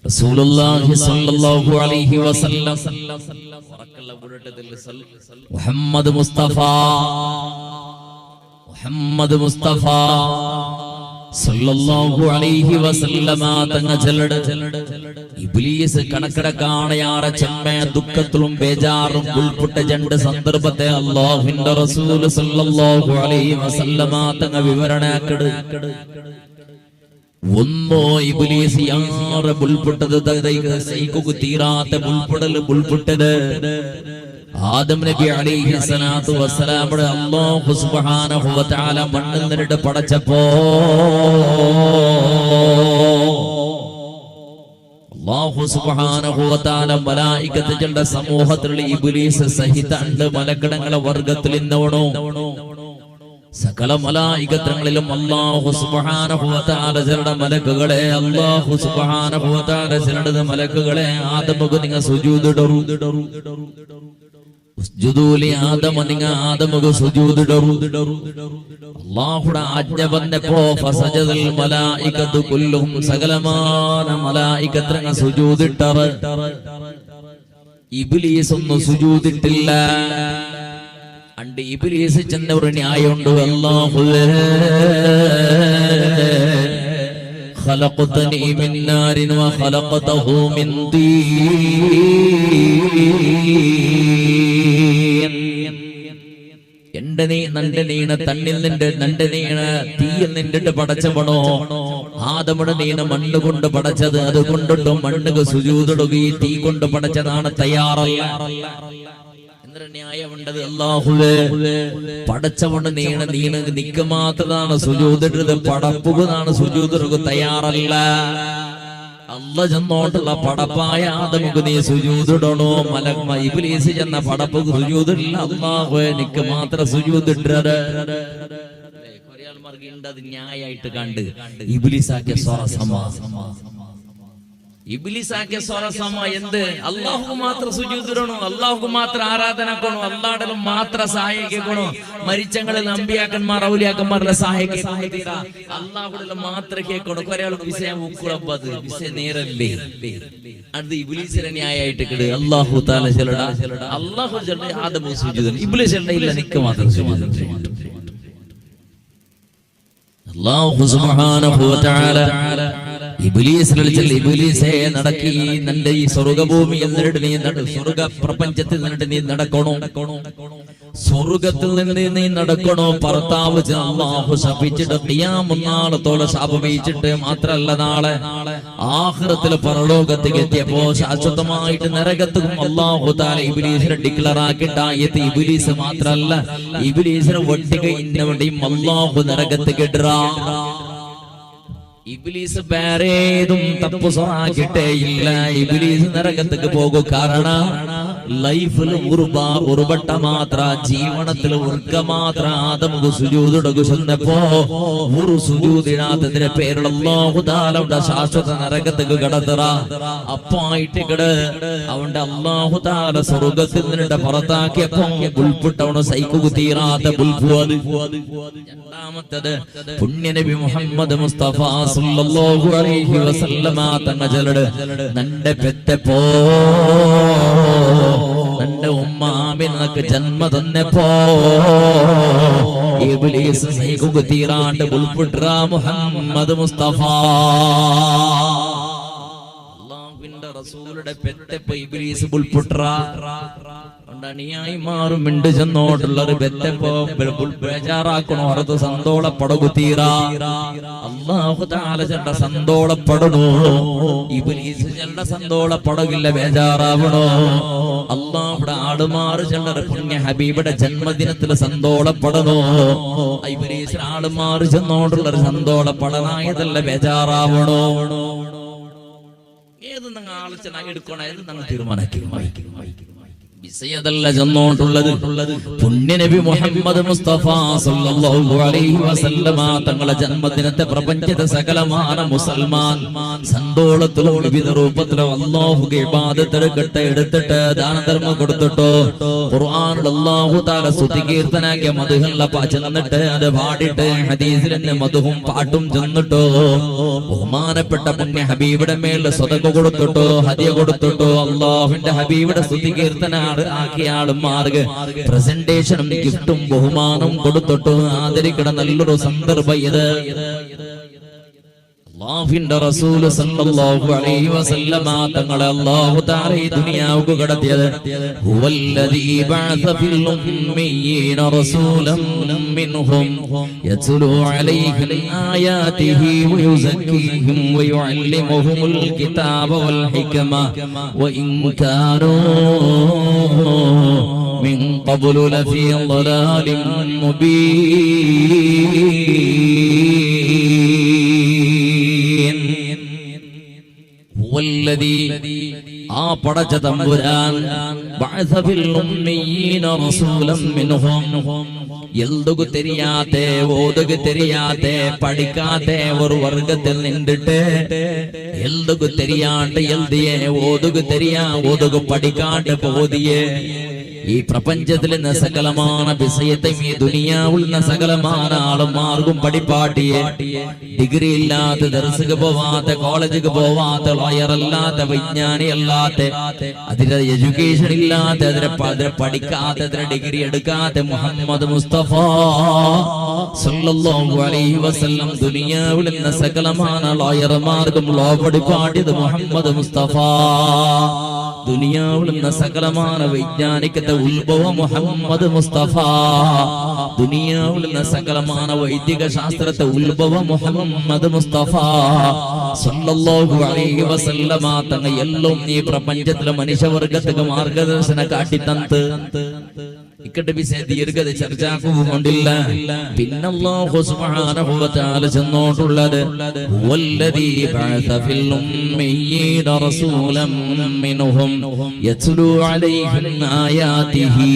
റസൂലുള്ളാഹി സ്വല്ലല്ലാഹു അലൈഹി വസല്ലം മുഹമ്മദ് മുസ്തഫ സല്ലല്ലാഹു അലൈഹി വസല്ലമ തങ്ങ ചെല്ലട് ഇബ്ലീസ് കണക്കടക്കാണയാറെ ചെമ്മേ ദുഃഖത്തിലും ബേജാറും ഉൾപ്പെട്ട രണ്ട് സന്ദർഭത്തെ അല്ലാഹുവിന്റെ റസൂൽ സല്ലല്ലാഹു അലൈഹി വസല്ലമ തങ്ങ വിവരണാക്കട്. ഒന്നോ ഇബ്ലീസ് യാറെ ഉൾപ്പെട്ടത് സൈക്കു തീരാത്ത ഉൾപ്പെട്ടത് ആദം നബി അലൈഹി സ്വലാത്തു വസ്സലാമിനെ അല്ലാഹു സുബ്ഹാനഹു വ തആല മണ്ണിൽ നിന്നിട്ട് പടച്ചപ്പോ അല്ലാഹു സുബ്ഹാനഹു വ തആല മലായികത്തുകളുടെ സമൂഹത്തിലുള്ള ഇബ്ലീസ് സഹിതണ്ട് മലക്കടങ്ങളെ വർഗ്ഗത്തിൽ ഇന്നവണോ സകല മലായികങ്ങളിലും അല്ലാഹു സുബ്ഹാനഹു വ തആല ചിലരുടെ മലക്കുകളെ അല്ലാഹു സുബ്ഹാനഹു വ തആല ചിലരുടെ മലക്കുകളെ ആദമുക്ക് നിങ്ങൾ സുജൂദ് ഇടറു ഉസ്ജുദൂലി ആദമ നിങ്ങൾ ആദമുക്ക് സുജൂദ് ഇടറു. അല്ലാഹുടെ ആജ്ഞ വന്നപ്പോ ഫസജദൽ മലായികത്തു കുല്ലുഹും സകലമാന മലായികത്തുകൾ സുജൂദ് ഇട്ടറ്. ഇബ്ലീസ് ഒന്നും സുജൂദ് ഇട്ടില്ല. അണ്ട് ഇബ്ലീസ് ചെന്ന ഒരു ന്യായമുണ്ട്. അല്ലാഹുവേ ഖലഖതനി മിൻ നാരിൻ വ ഖലഖതഹു മിൻ തീൻ. എന്റെ നന്റെ നീണ തണ്ണിൽ നിന്റെ നന്റെ നീണ തീയിൽ നിന്നിട്ട് പടച്ചവണോ ആദമുടെ നീണ മണ്ണ് കൊണ്ട് പടച്ചത്. അതുകൊണ്ടിട്ടും മണ്ണുക സുജൂദിടുകയും തീ കൊണ്ട് പടച്ചതാണ് തയ്യാറല്ല. ന്യായമുണ്ടത്. അല്ലാഹുവേ പടച്ചവണ് നീണ നിക്ക് മാത്രമാണ് സുജൂദിട്ടത്, പടപ്പുകതാണ് സുജൂദിടുക തയ്യാറല്ല. അല്ല ചെന്നോട്ടുള്ള പടപ്പായ ആദമുക്ക് നീ സുജൂദിടണോ? ഇബ്ലീസ് ചെന്ന പടപ്പുക്ക് സുജൂദില്ല. അല്ലാഹുവേ നിക്ക് മാത്രം സുജൂദിട്ടത്. കുറേ ആൾമാർക്ക് അത് ന്യായമായിട്ട് കണ്ട് ഇബ്ലീസാക്കിയ സ്വറസമാ ഇബ്ലീസാക്കിയ സ്വറസമ എന്ത്? അല്ലാഹു മാത്രം സുജൂദിടണോ, അല്ലാഹു മാത്രം ആരാധനക്കണോ, അല്ലാഹുവിലും മാത്രം സഹായിക്കണോ, മരിച്ചങ്ങളിൽ അമ്പിയാക്കന്മാർ ഔലിയാക്കന്മാരുടെ സഹായിക്കണോ, അല്ലാഹുവിൽ മാത്രം കേൾക്കണോ. കുറെ ആൾക്ക് വിഷയം ഉക്കുളപ്പത് വിഷയം നേരല്ലേ. അത് ഇബ്ലീസിനെ ന്യായമായിട്ട് കിട്. അല്ലാഹു തആല ചെല്ലടാ അല്ലാഹു ചെല്ലട ആദമു സുജൂദ് ഇബ്ലീസ് ഇല്ല നിക്ക് മാത്രം സുജൂദ്. അല്ലാഹു സുബ്ഹാനഹു വ തആല ഇബ്ലീസേ നടക്കി നിന്റെ ഈ സ്വർഗഭൂമി എന്നിട്ട് നീ സ്വർഗ പ്രപഞ്ചത്തിൽ നിന്നിട്ട് നീ നടക്കണോ, സ്വർഗത്തിൽ നിന്ന് നീ നടക്കണോ. ഭർത്താവ് അല്ലാഹു ശപിച്ചിട്ട് ഖിയാമത്ത് നാളത്തോളം ശാപമേച്ചിട്ട് മാത്രല്ല നാളെ ആഖിറത്തിൽ പരലോകത്തേക്ക് എത്തിയപ്പോ ശാശ്വതമായിട്ട് നരകത്തും അല്ലാഹു തആല ഇബ്ലീസിനെ ഡിക്ലെയർ ആക്കിയിട്ടായത്. ഇബ്ലീസ് മാത്രല്ല ഇബ്ലീസിനെ ഒട്ടിക ഇന്നവടെയും അല്ലാഹു നരകത്തേക്ക് ഇടാ. ഇബ്ലീസ് വേറേതും തപ്പു സൊറാക്കിട്ടേ ഇല്ല. ഇബ്ലീസ് നരകത്തേക്ക് പോകും. കാരണം ലൈഫിൽ ഉറുബട്ട മാത്ര ജീവനത്തിൽ ഉർക്ക മാത്ര ആദമുക്ക് സുജൂദിടുക ചെന്നപ്പോ ഒരു സുജൂദിനാത്തതിന്റെ പേരുള്ള അല്ലാഹു തആലയുടെ ശാശ്വത നരകത്തേക്ക് കടത്തറ. അപ്പായിട്ട് കിട് അവന്റെ അല്ലാഹു തആല സ്വർഗത്തിൽ നിന്നിട്ട് പുറത്താക്കിയപ്പോ ഉൾപ്പെട്ടവണ് സൈക്കു തീരാത്ത ഉൾപ്പുവത്. രണ്ടാമത്തത് പുണ്യനബി മുഹമ്മദ് മുസ്തഫ സല്ലല്ലാഹു അലൈഹി വസല്ലമ തങ്ങ ചെല്ലട് നന്റെ പെറ്റപ്പോ നന്റെ ഉമ്മ ആമിനക്ക് ജന്മ തന്നപ്പോ ഇബ്ലീസ് സൈക്കു തീരാണ്ട് ഉൾപ്പെട്ട മുഹമ്മദ് മുസ്തഫ അല്ലാഹുവിന്റെ റസൂലുടെ പെറ്റപ്പോ ഇബ്ലീസ് ഉൾപ്പെട്ട ാറുമിണ്ട് ചെന്നോട്ടുള്ളൊരു ബെറ്റപ്പോ ബേജാറാക്കണോ. അറുത്ത് സന്തോളപ്പടകു തീരാ. അല്ലാഹു തആല ചെണ്ട സന്തോളപ്പെടണോ. ഇബ്ലീസ് ചെണ്ട സന്തോളപ്പടകില്ല ബേജാറാവണോ. അല്ലാഹുടെ ആടുമാറ് ചെണ്ട പുണ്യ ഹബീബിയുടെ ജന്മദിനത്തിൽ സന്തോളപ്പെടണോ. ഇബ്ലീസ് ആടുമാറ് ചെന്നോട്ടുള്ളൊരു സന്തോളപ്പെടനായതല്ല ബേജാറാവണോ. ഏത് നിങ്ങൾ ആലോചന എടുക്കണോ, ഏത് നിങ്ങൾ തീരുമാനിക്കും. വിസയതല്ല ചെന്നോണ്ടുള്ളത് പുണ്യനബി മുഹമ്മദ് മുസ്തഫ സല്ലല്ലാഹു അലൈഹി വസല്ലമ തങ്ങളുടെ ജന്മദിനത്തെ പ്രപഞ്ചത്തെ സകലമാന മുസൽമാൻ സന്തോളത്തിലും വിവിധ രൂപത്തിലും അല്ലാഹുവിന്റെ ഇബാദത്ത് എടുത്തിട്ട് ദാനധർമ്മം കൊടുത്തിട്ടോ ഖുർആനിൽ അല്ലാഹു തആല സ്തുതി കീർത്തനാക്കിയ മദ്ഹുള്ള ചെന്നിട്ട് അത് പാടിയിട്ട് ഹദീസിൽ തന്നെ മദ്ഹും പാട്ടും ചെന്നിട്ടോ ബഹുമാനപ്പെട്ട പുണ്യ ഹബീബിയുടെ മേൽ സദഖ കൊടുത്തിട്ടോ ഹദിയ കൊടുത്തിട്ടോ അല്ലാഹുവിന്റെ ഹബീബിയുടെ സ്തുതി കീർത്തന ആക്കിയാളും മാർഗ് പ്രസന്റേഷനും ഗിഫ്റ്റും ബഹുമാനം കൊടുത്തിട്ട് ആദരിക്കണ നല്ലൊരു സന്ദർഭം ഇത്. അല്ലാഹുവിന്റെ റസൂൽ സല്ലല്ലാഹു അലൈഹി വസല്ലമ തങ്ങളെ അല്ലാഹു തആല ഈ ദുനിയാവുക്ക് കടത്തിയത് ഹുവല്ലദീ ബഅസ ഫിൽ ഉമ്മീന റസൂലൻ മിൻഹും യത്ലൂ അലൈഹിം ആയാതിഹി വയുസക്കീഹിം വയുഅല്ലിമുഹുൽ കിതാബ വൽ ഹിക്മ വഇൻ കാനൂ മിൻ ഖബ്ലു ലഫീ ളലാലിൻ മുബീൻ. ആ പടച്ച തമ്പുരാൻ എൽതുകു തെരിയാത്തെ ഓതുകു തെരിയാത്തെ പഠിക്കാത്തെ ഒരു വർഗത്തിൽ നിന്നിട്ട് എൽതുകു തെരിയാണ്ട് എൽതിയെ ഓതുകു തെരിയാ ഓതുകു പഠിക്കാണ്ട് പോതിയെ ഈ പ്രപഞ്ചത്തിൽ നിന്ന് സകലமான വിഷയത്തെയും ഈ ദുനിയാവിൽ നിന്ന് സകലமான ആളുമാർക്കും പഠിപ്പാട്ടിയെ ഡിഗ്രി ഇല്ലാത്ത ദർസുക്ക് പോവാത്ത കോളേജിക്ക് പോവാത്ത ലോയർ അല്ലാത്ത വിജ്ഞാനി അല്ലാത്ത അതിന്റെ എഡ്യൂക്കേഷൻ ഇല്ലാത്ത അതിനെ പഠിക്കാത്ത അതിന്റെ ഡിഗ്രി എടുക്കാത്ത മുഹമ്മദ് മുസ്തഫ സല്ലല്ലാഹു അലൈഹി വസല്ലം ദുനിയാവിൽ നിന്ന് സകലமான ലോയർമാർക്കും ലോ പഠിപ്പാട്ടിയത് മുഹമ്മദ് മുസ്തഫ. ദുനിയാവിൽ നിന്ന് സകലமான വൈജ്ഞാനികത്തെ ഉത്ഭവം മുഹമ്മദ് മുസ്തഫ. ദുനിയാവിൽ നിന്ന് സകലமான വൈദിക ശാസ്ത്രത്തെ ഉത്ഭവം മുഹമ്മദ് മുസ്തഫ സല്ലല്ലാഹു അലൈഹി വസല്ലമ തങ്ങൾ എല്ലാം ഈ പ്രപഞ്ചത്തിലെ മനുഷ്യവർഗത്തിന് മാർഗദർശന കാട്ടിത്തന്ന് ഇക്കട്ടെ വിഷയ ദീർഘത ചർച്ചയാക്കുകൊണ്ടില്ല. പിന്നെ അല്ലാഹു സുബ്ഹാനഹു വ തആല ചെന്നോട്ടുള്ളത് വല്ലദീ ബഅസ ഫിൽ ഉമ്മീന റസൂലൻ മിൻഹും യത്ലൂ അലൈഹിം ആയാതിഹി.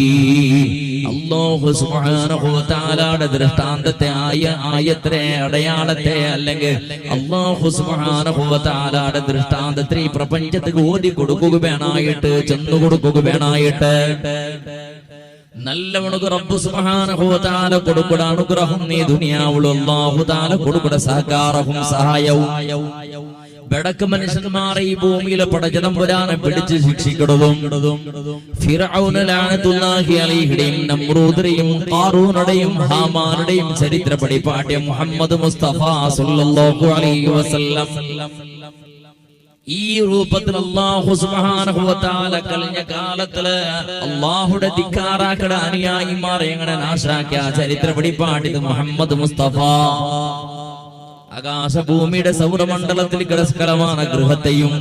അല്ലാഹു സുബ്ഹാനഹു വ തആലയുടെ ദൃഷ്ടാന്തത്തെ ആയത്തെ അടയാളത്തെ അല്ലെങ്കിൽ അല്ലാഹു സുബ്ഹാനഹു വ തആലയുടെ ദൃഷ്ടാന്തത്തെ ഈ പ്രപഞ്ചത്തിൽ ഓതി കൊടുക്കുക വേണായിട്ട് ചെന്നു കൊടുക്കുക വേണായിട്ട് നല്ലവണക്ക് റബ്ബ് സുബ്ഹാനഹു വ തആല കൊടുക്കുന്ന അനുഗ്രഹം നീ ദുനിയാവിൽ അല്ലാഹു തആല കൊടുക്കുന്ന സഹകാരവും സഹായവും ബടക്ക് മനുഷ്യന്മാരെ ഈ ഭൂമിയിലെ പടച്ചതമ്പുരാനെ പിടിച്ച് ശിക്ഷിക്കുന്നതും ഫിർഔന ലഅനത്തുല്ലാഹി അലൈഹിയും നമ്രൂദിനെയും ഖാറൂനയുടെയും ഹാമാനുടെയും ചരിത്ര പഠിപ്പാട്ടിയ മുഹമ്മദ് മുസ്തഫ സല്ലല്ലാഹു അലൈഹി വസല്ലം ഈ രൂപത്തിൽ അല്ലാഹു സുബ്ഹാനഹു വ തആല കഴിഞ്ഞ കാലത്തില് അല്ലാഹുടെ ധിക്കാറാക്കളുടെ അനുയായിമാരെ എങ്ങനെ നാശാക്കിയ ചരിത്ര പഠിപ്പാട്ടിയത് മുഹമ്മദ് മുസ്തഫ. ആകാശഭൂമിയുടെ സൗരമണ്ഡലത്തിൽ കിടസ്കരமான ഗൃഹത്തെയും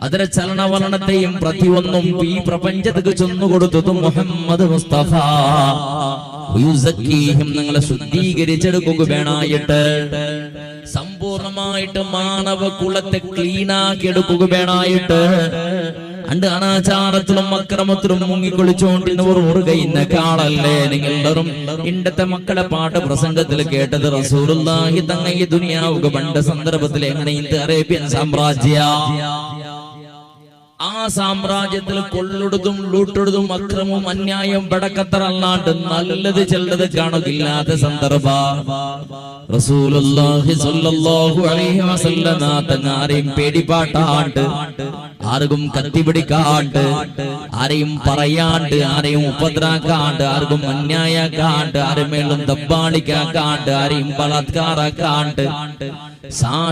അതിന്റെ ചലനവലനത്തെയും പ്രതിയൊന്നും ഈ പ്രപഞ്ചത്തിക്ക് ചെന്നുകൊടുത്തത് മുഹമ്മദ് മുസ്തഫ. നിങ്ങളെ ശുദ്ധീകരിച്ചെടുക്കുക വേണായിട്ട് സമ്പൂർണമായിട്ട് മാനവ കുലത്തെ ക്ലീനാക്കി എടുക്കുക വേണായിട്ട് അണ്ട് അനാചാരത്തിലും അക്രമത്തിലും മുങ്ങിക്കൊളിച്ചുകൊണ്ടിരുന്നവർ ഓർകയിന്ന കാളല്ലേ നിങ്ങളെല്ലാവരും ഇണ്ടത്തെ മക്കളെ പാട്ട് പ്രസംഗത്തിൽ കേട്ടത് റസൂലുള്ളാഹി തങ്ങൾ ഈ ദുനിയാവുക പണ്ട സന്ദർഭത്തിൽ എങ്ങനെ ഇന്ത്യ അറേബ്യൻ സാമ്രാജ്യ ആ സാമ്രാജ്യത്തിൽ കൊള്ളെടുത്തും ലൂട്ടെടുത്തും അക്രമവും അന്യായം ബടക്കത്തറല്ലാണ്ട് നല്ലത് ചെല്ലത് കാണുകയില്ലാത്ത സന്ദർഭ റസൂലുള്ളാഹി സ്വല്ലല്ലാഹു അലൈഹി വസല്ലം തങ്ങൾ ആരെയും പേടിപ്പാട്ടാണ്ട് ആർക്കും കത്തിപിടിക്കാണ്ട് ആരെയും പറയാണ്ട് ആരെയും ഉപദ്രാക്കാണ്ട് ആർക്കും അന്യായക്കാണ്ട് ആരുമേലും ദബ്ബാളിക്കാണ്ട് ആരെയും ബലാത്കാരാക്കാണ്ട്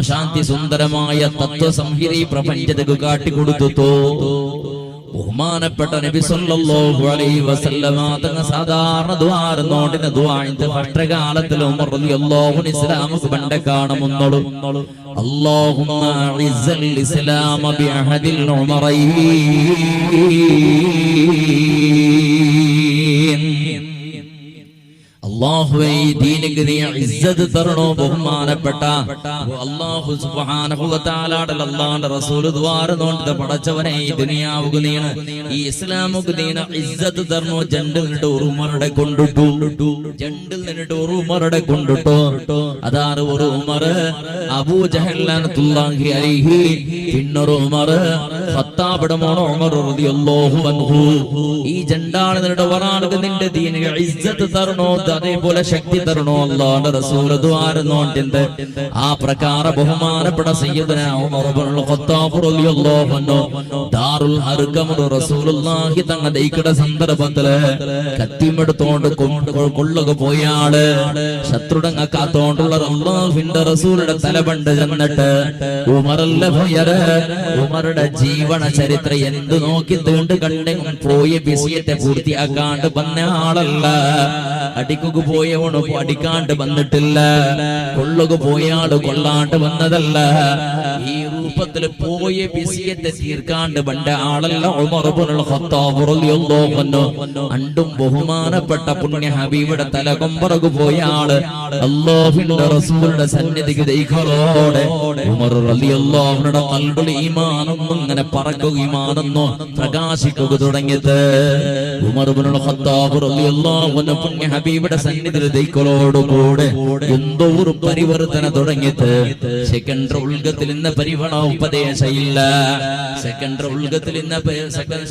ശാന്തി സുന്ദരമായ തത്വസംഹിത പ്രപഞ്ചത്തിക്ക് കാട്ടിക്കൊടുത്തു. ബഹുമാനപ്പെട്ട നബി സല്ലല്ലാഹു അലൈഹി വസല്ലമ തങ്ങൾ സാധാരണ ദ്വാരനോട്ടിന് ദ്വാഇന്റെ കഷ്ടകാലത്തിൽ ഉമർ റളിയല്ലാഹു അൻഹു ഇസ്ലാമുക്ക് പണ്ട കാണുന്നൊള്ളു അല്ലാഹുമ്മ അഇസ്സൽ ഇസ്ലാമ ബിഅഹദിൽ ഉമറൈൻ. അല്ലാഹുവേ ഈ ദീനിക്ക് നീ ഇസ്സത്ത് തരണോ ബഹുമാനപ്പെട്ട അല്ലാഹു സുബ്ഹാനഹു വ തആലയുടെ അല്ലാഹുവിന്റെ റസൂൽ ദ്വാരനോണ്ട് പടച്ചവനെ ഈ ദുനിയാവുക നീന ഈ ഇസ്ലാമുക നീന ഇസ്സത്ത് തരണോ ജണ്ടിൽ നിന്നിട്ട് ഉമറുടെ കൊണ്ടിട്ടു ജണ്ടിൽ നിന്നിട്ട് ഉമറുടെ കൊണ്ടിട്ടു അതാണ് ഒരു ഉമർ അബൂ ജഹൽ ലഅനത്തുല്ലാഹി അലൈഹി പിന്നൊരു ഉമർ ഖത്താബിന്റെ മോൻ ഉമർ റളിയല്ലാഹു അൻഹു ഈ ജണ്ടാണ് നിന്നിട്ട് വറാനുക നിന്റെ ദീനിന് ഇസ്സത്ത് തരണോ അതേപോലെ ശക്തി തരണോ അല്ലാഹുവിന്റെ റസൂൽ ദ്വാരനോണ്ട് ആ പ്രകാര ബഹുമാനപ്പെട്ട സയ്യിദുനാ ഉമർ ഇബ്നുൽ ഖത്താബ് റളിയല്ലാഹു അൻഹു ദാറുൽ അർഖം റസൂലുള്ളാഹി തങ്ങ ദൈക്കട സന്ദർഭത്തില് കത്തിമെടുത്തോണ്ട് കൊള്ളുക പോയാള് ശത്രുടങ്ങ കാത്തോണ്ടുള്ള അല്ലാഹുവിന്റെ റസൂലുടെ തലബണ്ട് ചെന്നിട്ട് ഉമറല്ല ഭയര് ഉമറുടെ ജീവന ചരിത്രം എന്ത് നോക്കി തീണ്ട് കണ്ടെങ്കിൽ പോയ വിഷയത്തെ പൂർത്തിയാക്കാണ്ട് വന്ന ആളല്ല അടിക്കുക പോയവണു അടിക്കാണ്ട് വന്നിട്ടില്ല കൊള്ളുക പോയാള് കൊള്ളാണ്ട് വന്നതല്ല ഈ രൂപത്തിൽ പോയ വിഷയത്തെ തീർക്കാണ്ട് വന്ന ആളല്ല ഉമർ ഇബ്നുൽ ഖത്താബ് റളിയല്ലാഹു അൻഹു അണ്ടും ബഹുമാനപ്പെട്ട പുണ്യ ഹബീബിയുടെ തലകൊമ്പറകു പോയ ആള് അല്ലാഹുവിന്റെ റസൂലുടെ സന്നിധിക്ക് ദൈഖലോടെ ഉമർ റളിയല്ലാഹു അൻഹുടെ ഖൽബിൽ ഈമാനൊന്നും ഇങ്ങനെ പറക്കുക ഈമാനൊന്നും പ്രകാശിക്കുക തുടങ്ങിയത് ഉമർ ഇബ്നുൽ ഖത്താബ് റളിയല്ലാഹു അൻഹു പുണ്യ ഹബീബിയുടെ സന്നിധിയിൽ ദൈഖലോടുകൂടെ എന്തോ ഒരു പരിവർത്തന തുടങ്ങിയത് സെക്കൻഡറി ഉൽഗത്തിൽ ഇന്ന് പരിവണ ഉപദേശമില്ല സെക്കൻഡറി ഉൽഗത്തിൽ ഇന്ന്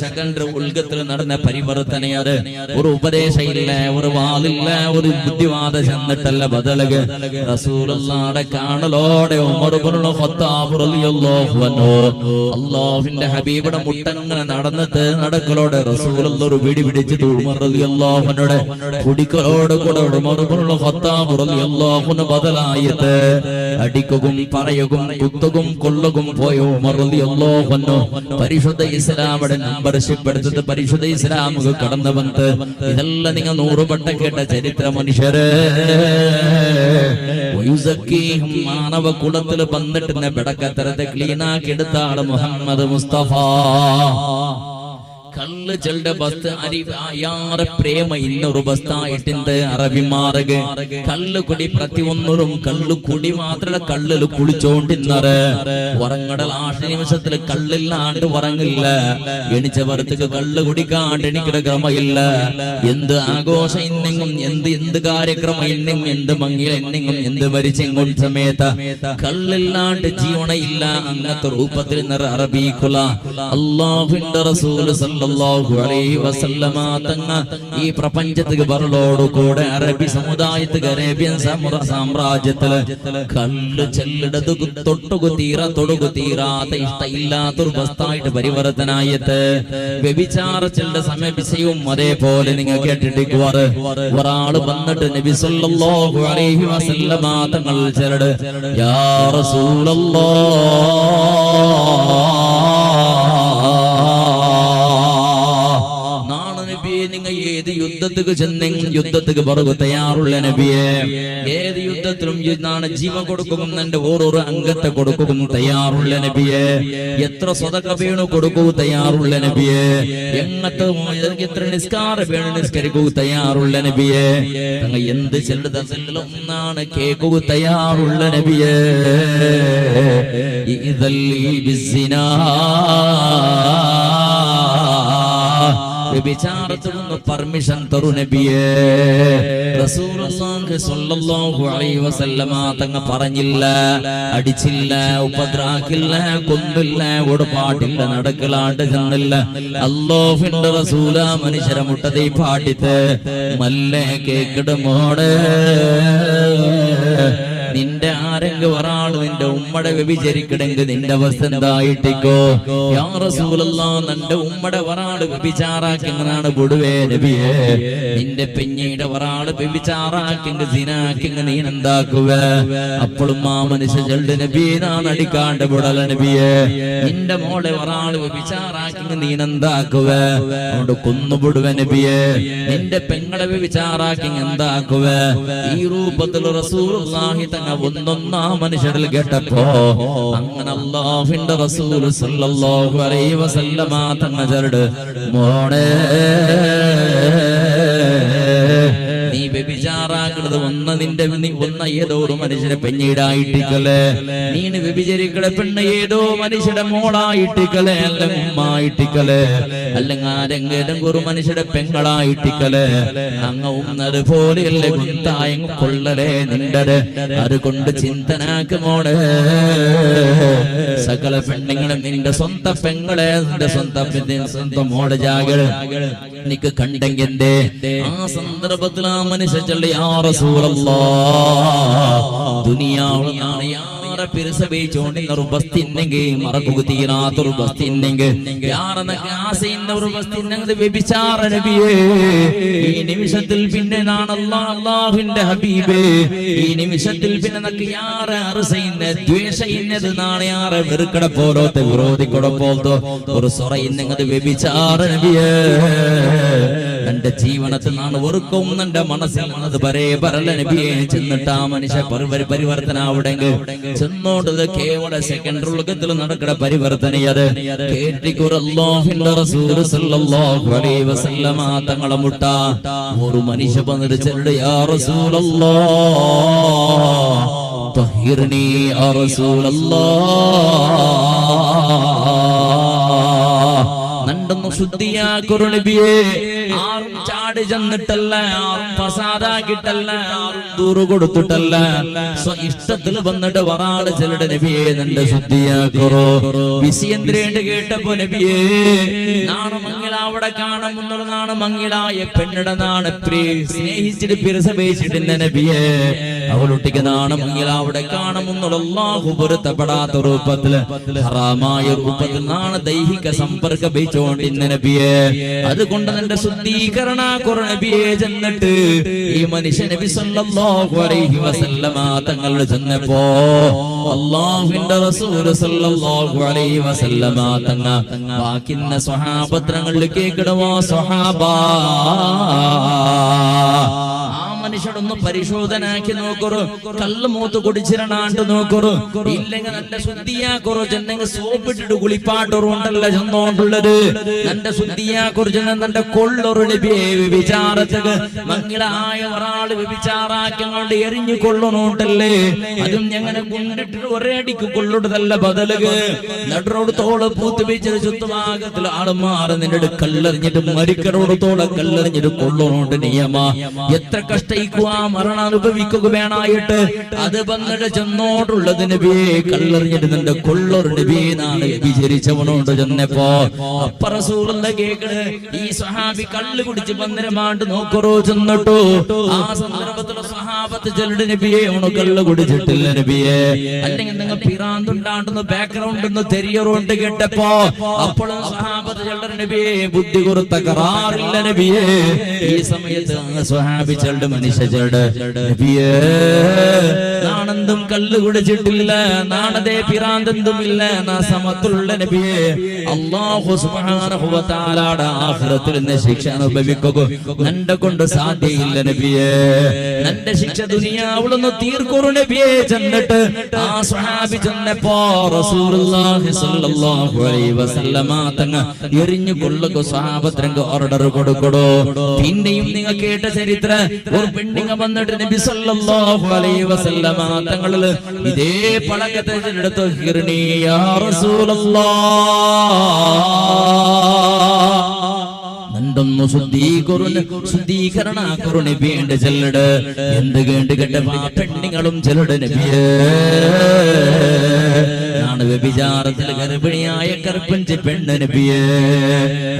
സെക്കൻഡറി ഉൽഗത്തിൽ നടന്ന പരിവർത്തനയത് ഒരു ഉപദേശമില്ല ഒരു വാലില്ല ഒരു ബുദ്ധിവാദ ചെന്നിട്ടല്ല ബദലുക റസൂലുള്ളാഹിയുടെ കാണലോടെ ഉമർ ഇബ്നുൽ ഖത്താബ് റളിയല്ലാഹു അൻഹു അല്ലാഹുവിന്റെ ഹബീബിയുടെ മുട്ടങ്ങനെ നടന്നിട്ട് നടക്കലോടെ റസൂലുള്ളാഹി ഒരു പിടി പിടിച്ചിട്ട് ഉമർ റളിയല്ലാഹു അൻഹുടെ കുടിക്കലോട് കൂടെ ഉമർ ഇബ്നുൽ ഖത്താബ് റളിയല്ലാഹു അൻഹു ബദലായിട്ട് അടിക്കുകയും പറയുകയും കുത്തുകയും കൊള്ളുകയും പോയ ഉമർ റളിയല്ലാഹു അൻഹു പരിശുദ്ധ ഇസ്ലാമിന്റെ മെമ്പർഷിപ്പ് എടുത്തിട്ട് പരിശുദ്ധ ഇസ്ലാമിക്ക് കടന്നു വന്ന് ഇതെല്ലാം നിങ്ങൾ 100 വട്ടം കേട്ട ചരിത്ര മനുഷ്യര് മാനവ കുലത്തിൽ വന്നിട്ട് ബെടക്കത്തരത്തെ ക്ലീനാക്കി എടുത്ത ആള് മുഹമ്മദ് മുസ്തഫ കല്ല് ചെളുടെ ബസ്ത് അയാറെ പ്രേമ ಇನ್ನೊರು ಬಸ್ತಾയിട്ടിಂದ അറബി മാർഗ കല്ല് കുടി പ്രതി ഒന്നൊരും കല്ല് കുടി മാത്രമല്ല കള്ളിൽ കുളിച്ചോണ്ടിരുന്നറ് ഉറങ്ങടൽ 8 നിമിഷത്തിൽ കള്ളില്ലാണ്ട് ഉറങ്ങില്ല എണിച്ചവർത്തക്ക് കള്ള് കുടിക്കാണ്ട് എനിക്കിടെ ക്രമയില്ല എന്ത് ആഘോഷം ഇന്നെങ്കും എന്ത് കാര്യക്രമം ഇന്നെങ്കും എന്ത് മങ്ങിയ എന്നെങ്കും എന്ത് മരിച്ചെങ്കും സമയത്ത് കള്ളില്ലാണ്ട് ജീവനയില്ല അങ്ങനത്തെ രൂപത്തിൽ നിറ അറബി കുല അല്ലാഹുവിന്റെ റസൂൽ സല്ലല്ലാഹു അലൈഹി വസല്ലമ തങ്ങ ഈ പ്രപഞ്ചത്തിക്ക് ബറലോട് കൂടെ അറബി സമുദായത്തിക്ക് അറേബ്യൻ സാമ്രാജ്യത്തില് കല്ല് ചെല്ലിടത് തൊട്ടുകു തീരാത്ത ഇഷ്ടമില്ലാത്തൊരു വസ്തായിട്ട് പരിവർത്തനായിട്ട് വ്യഭിചാര ചെല്ലുടെ സമയവും അതേപോലെ നിങ്ങൾ കേട്ടിട്ടിക്കുവാറ് ഒരാള് വന്നിട്ട് നബി സല്ലല്ലാഹു അലൈഹി വസല്ലമ തങ്ങൾ ചെല്ലട് യാ റസൂലല്ലാഹ് നിങ്ങൾ ഏത് യുദ്ധത്തിക്ക് ചെന്നെങ്കിലും യുദ്ധത്തിക്ക് പുറകു തയ്യാറുള്ള നബിയെ ഏത് യുദ്ധത്തിലും ജീവൻ കൊടുക്കും എന്റെ ഓരോരോ അംഗത്തെ കൊടുക്കും തയ്യാറുള്ള നബിയെ എത്ര സ്വതക്ക വീണു കൊടുക്കൂ തയ്യാറുള്ള നബിയെ എങ്ങത്തെ എത്ര നിസ്കാര വീണു നിസ്കരിക്കൂ തയ്യാറുള്ള നബിയെ തങ്ങൾ എന്ത് ചെല്ലുതൊന്നാണ് കേക്കൂ തയ്യാറുള്ള നബിയെ വ്യഭിചാരത്തിനൊന്ന് പെർമിഷൻ തരൂ നബിയേ റസൂലുള്ളാഹി സ്വല്ലല്ലാഹു അലൈഹി വസല്ലമ തങ്ങൾ പറഞ്ഞില്ല അടിച്ചില്ല ഉപദ്രവിക്കില്ല കൊന്നില്ല ഒടുപാടില്ല നടക്കലാണ്ട് ചെന്നില്ല അല്ലാഹുവിന്റെ റസൂല മനുഷ്യരെ മുട്ടതേ പാട്ടിത്ത് മല്ലേ കേക്കിടുമോടെ നിന്റെ ആരെങ്കിലും ഒരാൾ നിന്റെ ഉമ്മടെ വ്യഭിചരിക്കണമെങ്കിൽ നിന്റെ അവസ്ഥ എന്തായിട്ടിക്കോ യാ റസൂലല്ലാഹ് നിന്റെ ഉമ്മടെ ഒരാള് വ്യഭിചാരാക്കിങ്ങനാണ് പൊടുവേ നബിയേ നിന്റെ പെഞ്ഞയുടെ ഒരാള് വ്യഭിചാരാക്കിങ് സിനാക്കിങ് നീ എന്താക്കുക അപ്പോഴും ആ മനുഷ്യ ചെല്ല് നബിയെ നാൻ അടിക്കാണ്ട് പൊടല നബിയേ നിന്റെ മോളെ ഒരാള് വ്യഭിചാരാക്കിങ് നീ എന്താക്കുക അതുകൊണ്ട് കൊന്നുപൊടുവ നബിയേ നിന്റെ പെങ്ങളെ വ്യഭിചാരാക്കിങ് എന്താക്കുക ഈ രൂപത്തിൽ റസൂലുള്ളാഹി ഒന്നൊന്നാ മനുഷ്യരിൽ കേട്ടപ്പോ അങ്ങനെ അല്ലാഹുവിന്റെ റസൂൽ സല്ലല്ലാഹു അലൈഹി വസല്ലമ തങ്ങൾ ചെറുട് മോളെ നീ വ്യഭിചാരാക്കി ബേജാറാക്കുന്നത് ഒന്ന് ഏതോ ഒരു മനുഷ്യനെ പെഞ്ഞീടായിട്ടിക്കല്ലേ, നീന് വ്യഭിചരിക്കലെ പെണ്ണ് ഏതോ മനുഷ്യരുടെ മോളായിട്ടിക്കലെ, അല്ലെങ്കിൽ ഉമ്മായിട്ടിക്കലെ, അല്ലെങ്കിൽ ആരെങ്കിലും ഒരു മനുഷ്യരുടെ പെങ്ങളായിട്ടിക്കലെ, അങ്ങ ഉന്നത് പോലെയല്ലേ കുന്തായം കൊള്ളലേ നിണ്ടത്. അതുകൊണ്ട് ചിന്തനാക്കുമോളെ, സകല പെണ്ണുങ്ങളും നിന്റെ സ്വന്തം പെങ്ങളെ, നിന്റെ സ്വന്തം മോളെ ജാഗ്രത നിനക്ക് കണ്ടെങ്കിൽ ആ സന്ദർഭത്തിൽ ആ മനുഷ്യ ചൊല്ലി യാ റസൂലല്ലാഹ്, ദുനിയാവിൽ യാറെ പിരസബേച്ചോണ്ടിന്നൊരു ബസ്തിന്നെങ്കിൽ മറക്കുക തീരാത്തൊരു ബസ്തിന്നെങ്കിൽ യാറെന്നൊക്കെ ആശയുന്ന ഒരു ബസ്തിന്നെങ്കിൽ വ്യഭിചാര നബിയേ, ഈ നിമിഷത്തിൽ പിന്നെ നാണ് അല്ലാഹുവിന്റെ ഹബീബേ, ഈ നിമിഷത്തിൽ പിന്നെ നക്ക് യാറെ അറസയുന്ന ദ്വേഷയുന്നത് നാളെ യാറെ വെറുക്കട പോലത്തെ വിരോധിക്കട പോലത്തോ ഒരു സൊറയുന്നെങ്കിൽ വ്യഭിചാര നബിയേ. എന്റെ ജീവനത്തിൽ നാണ് വെറുക്കും എന്റെ മനസ്സിൽ അത് പറയല നബിയെ. ചെന്നിട്ട് ആ മനുഷ്യ പരിവർത്തന അവിടെങ്കിൽ ചെന്നോട്ടത് കേവല സെക്കൻഡ് ലോകത്തിൽ നടക്കുന്ന പരിവർത്തനയത് കേട്ടിക്കുറല്ലാഹുവിന്റെ റസൂൽ സല്ലല്ലാഹു അലൈഹി വസല്ലമ തങ്ങളെ മുട്ട ഒരു മനുഷ്യ വന്നിട്ട് ചെല്ലുടെ യാ റസൂലല്ലാഹ് തഹിർനി യാ റസൂലല്ലാഹ്, നണ്ടൊന്ന് ശുദ്ധിയാക്കൊരു നബിയെ. ആരും ചാടി ചെന്നിട്ടല്ല, ആരും ഫസാദാക്കിട്ടല്ല, ആരും ദൂറ് കൊടുത്തിട്ടല്ല, ഇഷ്ടത്തിൽ വന്നിട്ട് വറാട് ചെല്ലുടെ നബിയെ നന്റെ ശുദ്ധിയാക്കറോ. വിസിയന്ത്രേണ്ട് കേട്ടപ്പോ നബിയെ നാണ് മംഗള അവിടെ കാണുമെന്നുള്ള നാണ് മംഗളായ പെണ്ണിടെ നാണ് സ്നേഹിച്ചിട്ട് പിരസപേച്ചിട്ട് നബിയെ അവളൊട്ടിക്ക് നാണ് മംഗള അവിടെ കാണുമെന്നുള്ള അല്ലാഹു പൊരുത്തപ്പെടാത്ത രൂപത്തില് ഹറാമായ രൂപത്തിൽ നാണ് ദൈഹിക സമ്പർക്കം വെച്ചോണ്ടിരുന്ന നബിയെ. അതുകൊണ്ട് നിന്റെ ശുദ്ധീകരണ നബിയെ ചെന്നിട്ട് ഈ മനുഷ്യ നബി സല്ലല്ലാഹു അലൈഹി വസല്ലമ തങ്ങൾ ചെന്നപ്പോ അല്ലാഹുവിന്റെ റസൂൽ സല്ലല്ലാഹു അലൈഹി വസല്ലമ തങ്ങ ബാക്കിന്ന സ്വഹാബത്രങ്ങളിൽ കേൾക്കണമോ സ്വഹാബാ, മനുഷ്യടൊന്ന് പരിശോധനാക്കി നോക്കറു. കല്ല് മൂത്ത് കുടിച്ചിരണാണ്ട് നോക്കറു, ഇല്ലെങ്കിൽ നല്ല ശുദ്ധിയാക്കുറു. ചെന്നെങ്കിൽ സോപ്പിട്ടിട്ട് കുളിപ്പാട്ടൊറുണ്ടല്ല ചെന്നോണ്ടുള്ളത്. നല്ല ശുദ്ധിയാക്കുറിച്ച് തന്റെ കൊള്ളൊരു നബിയെ വിചാരത്തക്ക് മംഗളായ ഒരാള് വിചാറാക്കൊണ്ട് എറിഞ്ഞു കൊള്ളണോണ്ടല്ലേ. അതും ഞങ്ങനെ കൊണ്ടിട്ട് ഒരേ അടിക്ക് കൊള്ളുടതല്ല ബദലുക നടുറോടത്തോളം പൂത്ത് വെച്ചത് ചുറ്റുഭാഗത്തിൽ ആള് മാറി നിന്റെ കല്ലെറിഞ്ഞിട്ട് മരിക്കറോടത്തോളം കല്ലെറിഞ്ഞിട്ട് കൊള്ളണോണ്ട് നിയമ. എത്ര കഷ്ടയിക്കുക മരണം അനുഭവിക്കുക വേണായിട്ട് അത് വന്നിട്ട് ചെന്നോട്ടുള്ളത് നബിയെ കല്ലെറിഞ്ഞിട്ട് നിന്റെ കൊള്ളൊരു നബിയെ നാളെ വിചരിച്ചവനോട് ചെന്നപ്പോ അപ്പ റസൂലുള്ള കേക്കണ് ഈ സ്വഹാബി കള്ള് കുടിച്ച് പന്തരമാണ്ട് നോക്കറോ ചെന്നിട്ടു. ആ സന്ദർഭത്തിലെ സ്വഹാബത്ത് ചെല്ലുടെ നബിയെ ഓണ കള്ള് കുടിച്ചിട്ടില്ല നബിയെ, അല്ലെങ്കിൽ നിങ്ങൾ പിറാന്തുണ്ടാണ്ടെന്ന് ബാക്ക്ഗ്രൗണ്ട് ഒന്ന് തെരിയറുണ്ട് കേട്ടപ്പോ അപ്പോഴും സ്വഹാബത്ത് ചെല്ലുടെ നബിയെ ബുദ്ധി കൊടുത്ത കറാറില്ല നബിയെ. ഈ സമയത്ത് സ്വഹാബി ചെല്ലുടെ മനുഷ്യ ചെല്ലുടെ നബിയെ നാണെന്തും കള്ള് കുടിച്ചിട്ടില്ല, നാണതേ പിറാന്തെന്തുമില്ല, നാ സമത്തുള്ള നബിയെ. അല്ലാഹു സുബ്ഹാനഹു വ തആലയുടെ ആഖിറത്തിൽ നിന്ന് ശിക്ഷ അനുഭവിക്കുക നന്റെ കൊണ്ട് സാധ്യയില്ല നബിയെ. നന്റെ ശിക്ഷ ദുനിയാവിലൊന്ന് തീർക്കൊരു നബിയെ. ചെന്നിട്ട് ആ സ്വഹാബി ചെന്നപ്പോ റസൂലുള്ളാഹി സ്വല്ലല്ലാഹു അലൈഹി വസല്ലമ തങ്ങ എറിഞ്ഞു കൊള്ളുക സ്വഹാബത്രങ്ക് ഓർഡർ കൊടുക്കടോ. പിന്നെയും നിങ്ങൾ കേട്ട ചരിത്രം ഒരു പെണ്ണിങ്ങ വന്നിട്ട് നബി സല്ലല്ലാഹു അലൈഹി വസല്ലമ തങ്ങളിൽ ഇതേ പളക്കത്തെ എടുത്ത് ഹിർനി യാ റസൂലല്ലാഹ് നണ്ടൊന്നു ശുദ്ധീകരണ കുറുണി വേണ്ട ചെല്ലട് എന്ത് കേണ്ട് കേട്ട പെണ്ണിങ്ങളും ചെല്ലട് നബിയേ. വ്യഭിചാരത്തിൽ ഗർഭിണിയായ കർപ്പിഞ്ച് പെണ്ണ് നബിയേ.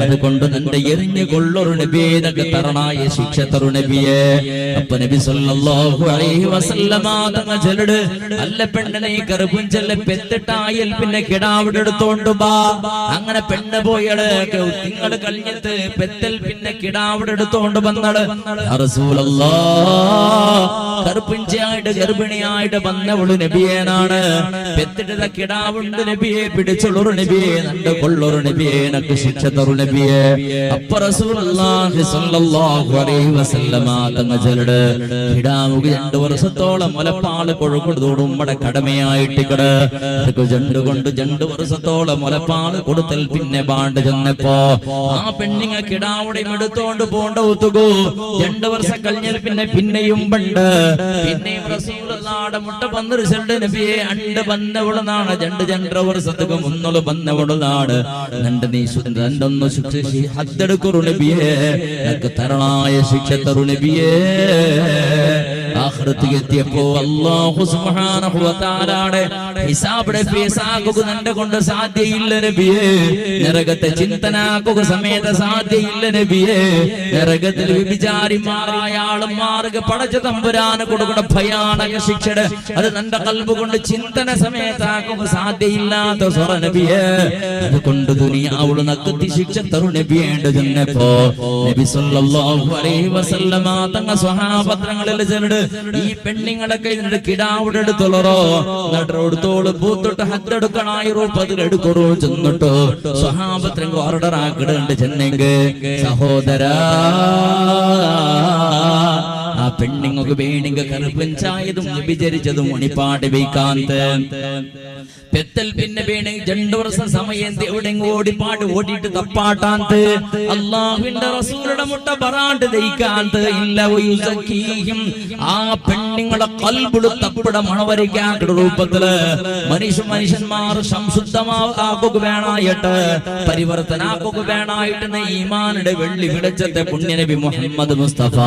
അതുകൊണ്ട് നിന്റെ എറിഞ്ഞു കൊള്ളൊരു നബിയെ തരണായ ശിക്ഷ തരു നബിയെ. അപ്പൊ നബി സല്ലല്ലാഹു അലൈഹി വസല്ലമ തങ്ങൾ ചെല്ലട് അല്ല പെണ്ണിനെ കർപ്പിഞ്ചല്ല പെത്തിട്ടായൽ പിന്നെ കിടാവിടെ എടുത്തോണ്ട് ബാ. അങ്ങനെ പെണ്ണ് പോയള് നിങ്ങൾ കഴിഞ്ഞിട്ട് പെത്തൽ പിന്നെ കിടാവിടെ എടുത്തോണ്ട് വന്നള് റസൂലല്ലാഹ്. കർപ്പിഞ്ചായിട്ട് ഗർഭിണിയായിട്ട് വന്നവള് നബിയേനാണ്. പെത്തിട്ട കിടാ കിടാവുണ്ട് നബിയെ, പിടിച്ചൊള്ളൊരു നബിയെ, നന്റെ കൊള്ളൊരു നബിയെ, നക്ക് ശിക്ഷ തറു നബിയെ. അപ്പൊ റസൂലുള്ളാഹി സ്വല്ലല്ലാഹു അലൈഹി വസല്ലമ തങ്ങൾ ചെലട് കിടാവുക 2 വർഷത്തോളം മുലപ്പാല് കൊടുക്കുന്നതോട് ഉമ്മടെ കടമയായിട്ടിക്കട് കൊണ്ട് 2 വർഷത്തോളം മുലപ്പാല് കൊടുത്തൽ പിന്നെ ബാണ്ട് ചെന്നപ്പോ ആ പെണ്ണിങ്ങ കിടാവുടെയും എടുത്തോണ്ട് പോണ്ട ഒത്തുകൂ. 2 വർഷം കഴിഞ്ഞാൽ പിന്നെയും പണ്ട് പിന്നെയും റസൂലുള്ളാഹിയുടെ മുട്ട പന്നൊരു ചെണ്ട് നബിയെ അണ്ട് ബന്നവളാണ് 2 വർഷത്തേക്ക് മുന്നോള് ബന്നവളാണ് നണ്ട് നീ രണ്ടൊന്നു ശിക്ഷ ഹദ്ദെടുക്കൊരു നബിയെ, നക്ക് തരണായ ശിക്ഷ തരു നബിയെ. ആഖിറത്തിൽ എത്തിയപ്പോ അല്ലാഹു സുബ്ഹാനഹു വ തആലയുടെ ഹിസാബിടെ ഫീസാകുക നന്റെ കൊണ്ട് സാധ്യയില്ല നബിയെ. നരകത്തെ ചിന്തനാകുക സമേത സാധ്യയില്ല നബിയെ. നരകത്തിൽ വിചാരിമാറായ ആളുമാർക്ക് പടച്ച തമ്പുരാന് കൊടുക്കുന്ന ഭയാനക ശിക്ഷയുടെ അത് നന്റെ കൽബ് കൊണ്ട് ചിന്തന സമേതാകുക സാധ്യയില്ലാത്ത സ്വറ നബിയെ. അതുകൊണ്ട് ദുനിയാവുള്ള നക്കത്തി ശിക്ഷ തരു നബിയെ ചെന്നപ്പോ നബി സല്ലല്ലാഹു അലൈഹി വസല്ലമ തങ്ങൾ സ്വഹാബത്രങ്ങളിൽ ചെന്നിട്ട് ഈ പെണ്ണുങ്ങളൊക്കെ ഇതിന്റെ കിടാവിടെ എടുത്തുള്ളറോ നടുത്തോട് പൂത്തൊട്ട് ഹദ്ദെടുക്കണായി രൂപത്തിലെടുക്കൊറു ചെന്നിട്ടോ സ്വഹാബത്രങ്ങൾ ഓർഡർ ആക്കിടുണ്ട് ചെന്നെങ്കിൽ സഹോദരാ ആ പെണ്ണുങ്ങൾക്ക് വേണിങ്ക കറുപ്പൻ ചായതും വിചരിച്ചതും ഉണിപ്പാട് വയ്ക്കാന്ത് പെത്തൽ പിന്നെ വേണേ 2 വർഷം സമയം എവിടെ ഓടിപ്പാട് ഓടിയിട്ട് തപ്പാട്ടാന്ത് അല്ലാഹുവിന്റെ റസൂലുടെ മുട്ട പറാണ്ട് ദയിക്കാന്ത് ഇല്ല വയുസക്കീഹിം. ആ പെണ്ണുങ്ങളെ കൽബുള് തപ്പട മണവരിക്കാത്ത രൂപത്തില് മനുഷ്യന്മാർ സംശുദ്ധമാക്കുക വേണായിട്ട് പരിവർത്തനാക്കുക വേണായിട്ട് ഈമാനുടെ വെള്ളി വിളിച്ചത്തെ പുണ്യനബി മുഹമ്മദ് മുസ്തഫ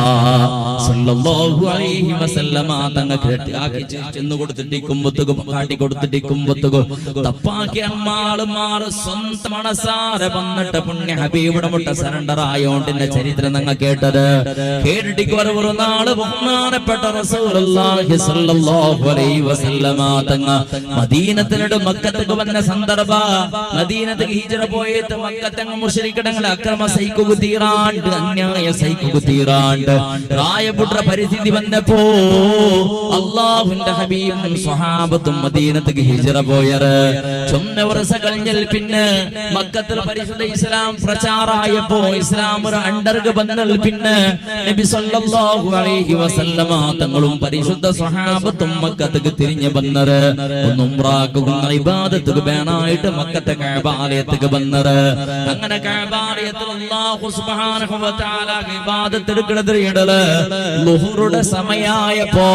സല്ലല്ലാഹു അലൈഹി വസല്ലമ തങ്ങൾക്ക് ആക്കി ചെന്നു കൊടുത്തിട്ടിക്കുമ്പത്തുക കാട്ടി കൊടുത്തിട്ടിക്കുമ്പത്തുക തപ്പാക്കി അമ്മാളുമാർ സ്വന്തം മനസാരെ വന്നിട്ട് പുണ്യ ഹബീബുടെ മുട്ട സറണ്ടർ ആയോണ്ടിന്റെ ചരിത്രം നിങ്ങൾ കേട്ടത് കേട്ടിട്ട് ഒരു നാള് ബഹുമാനപ്പെട്ട റസൂലുള്ളാഹി സ്വല്ലല്ലാഹു അലൈഹി വസല്ലമ തങ്ങൾ മദീനത്തിനോട് മക്കത്തേക്ക് വന്ന സന്ദർഭ മദീനത്തേക്ക് ഹിജ്റ പോയിട്ട് മക്കത്തങ്ങ് മുശ്രിക്കുകളെ അക്രമ സൈക്കുക തീരാണ്ട് അന്യായ സൈക്കുക തീരാണ്ട് പ്രായപുത്ര പരിസ്ഥിതി വന്നപ്പോ അല്ലാഹുവിന്റെ ഹബീബും സ്വഹാബത്തും മദീനത്തേക്ക് ഹിജ്റ പോയത് 1 വർഷം കഴിഞ്ഞാൽ പിന്നെ മക്കത്തിൽ പരിശുദ്ധ ഇസ്ലാം പ്രചാരായപ്പോ ഇസ്ലാം ഒരു അണ്ടർക്ക് വന്നാൽ പിന്നെ നബി സല്ലല്ലാഹു അലൈഹി വസല്ലമ തങ്ങളും പരിശുദ്ധ സ്വഹാബത്തും മക്കത്തേക്ക് തിരിഞ്ഞു വന്നത് ഉംറക്കും ഇബാദത്തുക്ക് വേണായിട്ട് മക്കത്തെ കഅബാലയത്തേക്ക് വന്നത്. അങ്ങനെ കഅബാലയത്തിൽ അല്ലാഹു സുബ്ഹാനഹു വ തആല ഇബാദത്ത് എടുക്കുന്നത് ഇടല് ളുഹുറുടെ സമയായപ്പോ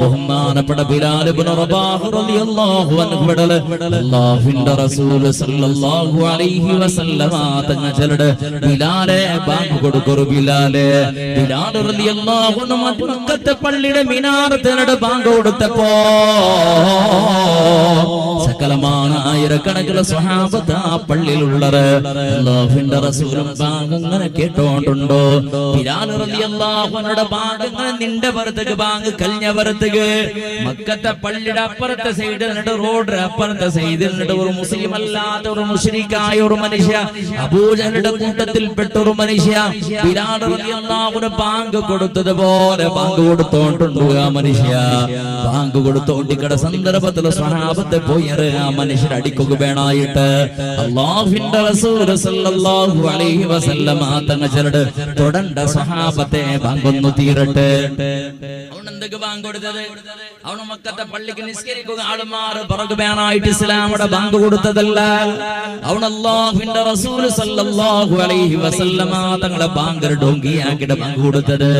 ബഹുമാനപ്പെട്ട ബിലാൽ ഇബ്നു റബാഹ് റളിയല്ലാഹു അൻഹു വിടല് അല്ലാഹുവിന്റെ റസൂൽ സല്ലല്ലാഹു അലൈഹി വസല്ലമ തങ്ങൾ ചെലട് ബിലാലെ ബാങ്ക് കൊടുക്കൊരു ബിലാലെ ബിലാൽ റളിയല്ലാഹു അൻഹു മക്കത്തെ പള്ളിയുടെ മിനാരത്തിനോട് ബാങ്ക് കൊടുത്തപ്പോ സകലமான ആയിരക്കണക്കിന് സ്വഹാബത്ത് ആ പള്ളിയിലുള്ളത് അല്ലാഹുവിന്റെ റസൂലും ബാങ്ക് അങ്ങനെ കേട്ടോണ്ടുണ്ടോ. ബിലാൽ റളിയല്ലാഹു അൻഹുടെ ബാങ്ക് അങ്ങനെ നിന്റെ പുറത്തേക്ക് ബാങ്ക് കഴിഞ്ഞവരത്തേക്ക് മക്കത്തെ പള്ളിയുടെ അപ്പുറത്തെ സൈഡിൽ റോഡ് അപ്പുറത്തെ സൈഡിൽ ഒരു മുസ്ലിം അല്ലാത്ത ഒരു മുശ്രിക്കായ ഒരു മനുഷ്യ അബൂജഹലിന്റെ കൂട്ടത്തിൽപ്പെട്ട ഒരു മനുഷ്യ ബിലാൽ റളിയല്ലാഹു അൻഹു ബാങ്ക് കൊടുത്തതുപോലെ ബാങ്ക് കൊടുത്തോണ്ടുണ്ടോ. ആ മനുഷ്യ ബാങ്ക് കൊടുത്തോണ്ടിക്കട സന്ദർഭത്തിൽ സ്വഹാബത്തെ പോയി ആ മനുഷ്യർ അടിക്കുക വേണായിട്ട് അല്ലാഹുവിന്റെ റസൂൽ സല്ലല്ലാഹു അലൈഹി വസല്ലമ തങ്ങൾ ചെലട് തൊടണ്ട സ്വഹാബത്തെ ബാങ്കൊന്നു തീരട്ടെ. അവനെന്തൊക്കെ ബാങ്ക് കൊടുത്തത്? അവന് മക്കത്തെ പള്ളിക്ക് നിസ്കരിക്കുക ആളുമാർ പുറകു വേണായിട്ട് ഇസ്ലാമുടെ ബാങ്ക് കൊടുത്തതല്ല. അവൻ അല്ലാഹുവിന്റെ റസൂൽ സല്ലല്ലാഹു അലൈഹി വസല്ലമ തങ്ങളെ ബാങ്ക് ഡോങ്കിയാക്കിയിട്ട് ബാങ്ക് കൊടുത്തത്.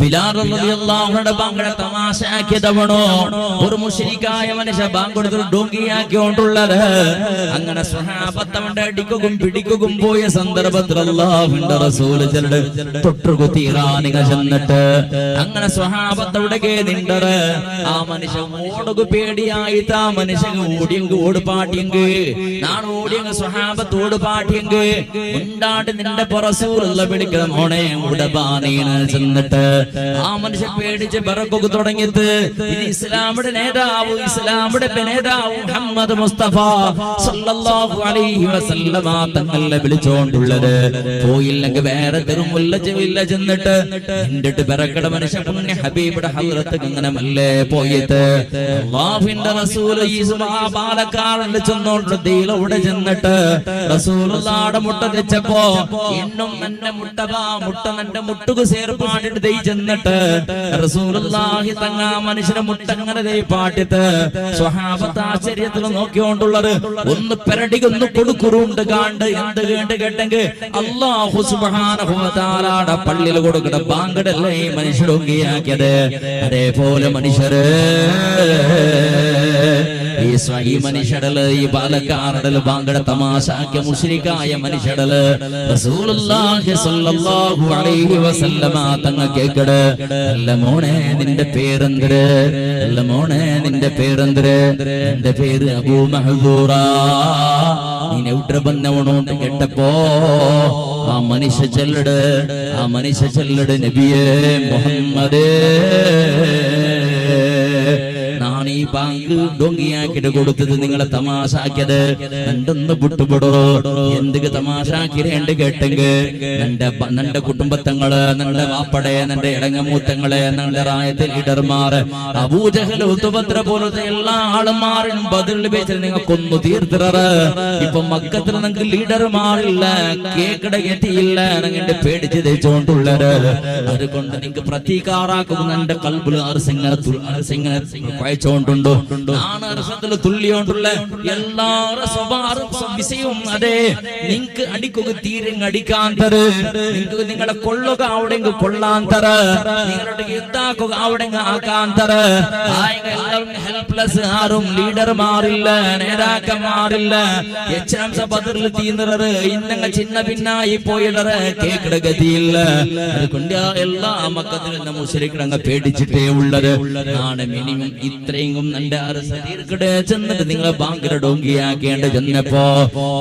ബിലാൽ റളിയല്ലാഹു അൻഹുടെ ബാങ്കിനെ തമാശയാക്കിയതവണോ ഒരു മുശ്രിക്കായ മനുഷ്യ ബാങ്ക് കൊടുത്തിട്ട് ഡോങ്കിയാക്കിക്കൊണ്ടുള്ളത്. അങ്ങനെ സ്വഹാബത്ത് അവന്റെ അടിക്കുകയും പിടിക്കുകയും പോയ സന്ദർഭത്തിൽ അല്ലാഹുവിന്റെ റസൂൽ ചെലട് തൊട്ടുകുത്തിറാനിക ചെന്നിട്ട് അങ്ങനെ സ്വഹാബത്തവിടെ നിണ്ടറ് ആ മനുഷ്യൻ ഓടുകു പേടിയായിട്ട് ആ മനുഷ്യൻ ഓടിയെങ്കിൽ ഓടുപാട്ടിയെങ്കിൽ നാണ് ഓടിയെങ്കിൽ സ്വഹാബത്ത് ഓടുപാട്ടിയെങ്കിൽ ഉണ്ടാണ്ട് നിന്റെ റസൂലുള്ള വിളിക്കണം മോണെ ഉടബാനീന് ചെന്നിട്ട് ആ മനുഷ്യൻ പേടിച്ച് ബറക്കൊക്കെ തുടങ്ങിയത് ഇത് ഇസ്ലാമിന്റെ നേതാവ് ഇസ്ലാമിന്റെ നേതാവ് മുഹമ്മദ് മുസ്തഫ സല്ലല്ലാഹു അലൈഹി വസല്ലമ തങ്ങളെ വിളിച്ചോണ്ടുള്ളത്. പോയില്ലെങ്കിൽ വേറെ തെരുമുല്ല ചെന്നിട്ട് എന്നിട്ട് പിറക്കട മനുഷ്യ പുണ്യ ഹബീബിയുടെ ഹദ്റത്ത് ഇങ്ങനെ മല്ലേ പോയിട്ട് അല്ലാഹുവിന്റെ റസൂൽ ഈ പാലക്കാടിൽ ചെന്നോണ്ട് ദീലവിടെ ചെന്നിട്ട് റസൂലുള്ളാഹിയുടെ മുട്ട തെച്ചപ്പോ ഇന്നും എന്റെ മുട്ട നന്റെ മുട്ടുക ചേർപ്പാട്ടിട്ട് ദൈ ചെന്നിട്ട് റസൂലുള്ളാഹി തങ്ങ മനുഷ്യരെ മുട്ട അങ്ങനെ ദൈ പാട്ടിട്ട് സ്വഹാബത്ത് ആശ്ചര്യത്തിൽ നോക്കിക്കൊണ്ടുള്ളത് ഒന്ന് പെരടിക്ക് ഒന്ന് കൊടുക്കുറുണ്ട് കാണ്ട് എന്ത് കേട്ടെങ്കിൽ അല്ലാഹു സുബ്ഹാനഹു വ തആലയുടെ പള്ളിയിൽ കൊടുക്കുന്ന ബാങ്കടല്ലേ ഈ മനുഷ്യരൊങ്കിയാക്കിയത്. അതേപോലെ മനുഷ്യര് ഈ മനുഷ്യടല് ഈ പാലക്കാടല് ബാങ്കട തമാശാക്കിയ മുശ്രിക്കായ മനുഷ്യടല് റസൂലുള്ളാഹി സ്വല്ലല്ലാഹു അലൈഹി വസല്ലമ തങ്ങ കേക്കട്. അല്ല മോനെ നിന്റെ പേരെന്തര്? അല്ല മോനെ നിന്റെ പേരെന്തര്? എന്റെ പേര് അബൂ മഹ്ദൂറ. നീ എവിടെ ബന്ധവണോണ്ട് കേട്ടപ്പോ ആ മനുഷ്യ ചെല്ലട് നബിയേ മുഹമ്മദേ, ഈ ബാങ്ക് ഡൊങ്കിയാക്കിട്ട് കൊടുത്തത് നിങ്ങളെ തമാശാക്കിയത് നണ്ടൊന്ന് വിട്ടുപെടോ. എന്തൊക്കെ തമാശാക്കിരേണ്ട് കേട്ടെങ്കിൽ നന്റെ കുടുംബത്തങ്ങള്, നന്റെ വാപ്പടെ, നന്റെ ഇടങ്ങമൂത്തങ്ങളെ, നന്റെ റായത്തെ ലീഡർമാർ അബൂജഹൽ ഉത്ബദ്ര പോലത്തെ എല്ലാ ആളുമാരും ബദറിൽ വെച്ച് നിങ്ങൾക്കൊന്നു തീർത്തിററ്. ഇപ്പൊ മക്കത്തിൽ നിങ്ങൾക്ക് ലീഡർമാരില്ല, കേക്കട എത്തിയില്ല, നിങ്ങളുടെ പേടിച്ച് തേച്ചോണ്ടുള്ളത്. അതുകൊണ്ട് നിങ്ങൾക്ക് പ്രതീകാറാക്കും നന്റെ കൽബിൽ ുണ്ടോ തുള്ളിയോണ്ടുള്ള എല്ലാ വിഷയവും അതെ നിങ്ങക്ക് അടിക്കുക തീരെ അടിക്കാൻ തര, നിങ്ങൾക്ക് നിങ്ങളെ കൊള്ളുക അവിടെ കൊള്ളാൻ തര, നിങ്ങളുടെ യുദ്ധാക്കുക അവിടെ ആക്കാൻ തര. ഹെൽപ്ലെസ് ആരും ലീഡർമാരില്ല, നേതാക്കന്മാരില്ല. ബദറിൽ തീർന്നത് ഇന്നങ്ങ ചിന്ന ഭിന്നായി പോയിടറ് കേക്കട ഗതിയില്ല. അതുകൊണ്ട് എല്ലാ മക്കത്തിലും മുസ്ലിം പേടിച്ചിട്ടേ ഉള്ളത്. ആണ് മിനിമം ഇത്രയും നന്റെ അറസീർക്കടെ ചെന്നിട്ട് നിങ്ങളെ ബാങ്കിലെ ഡോങ്കിയാക്കേണ്ട ചെന്നപ്പോ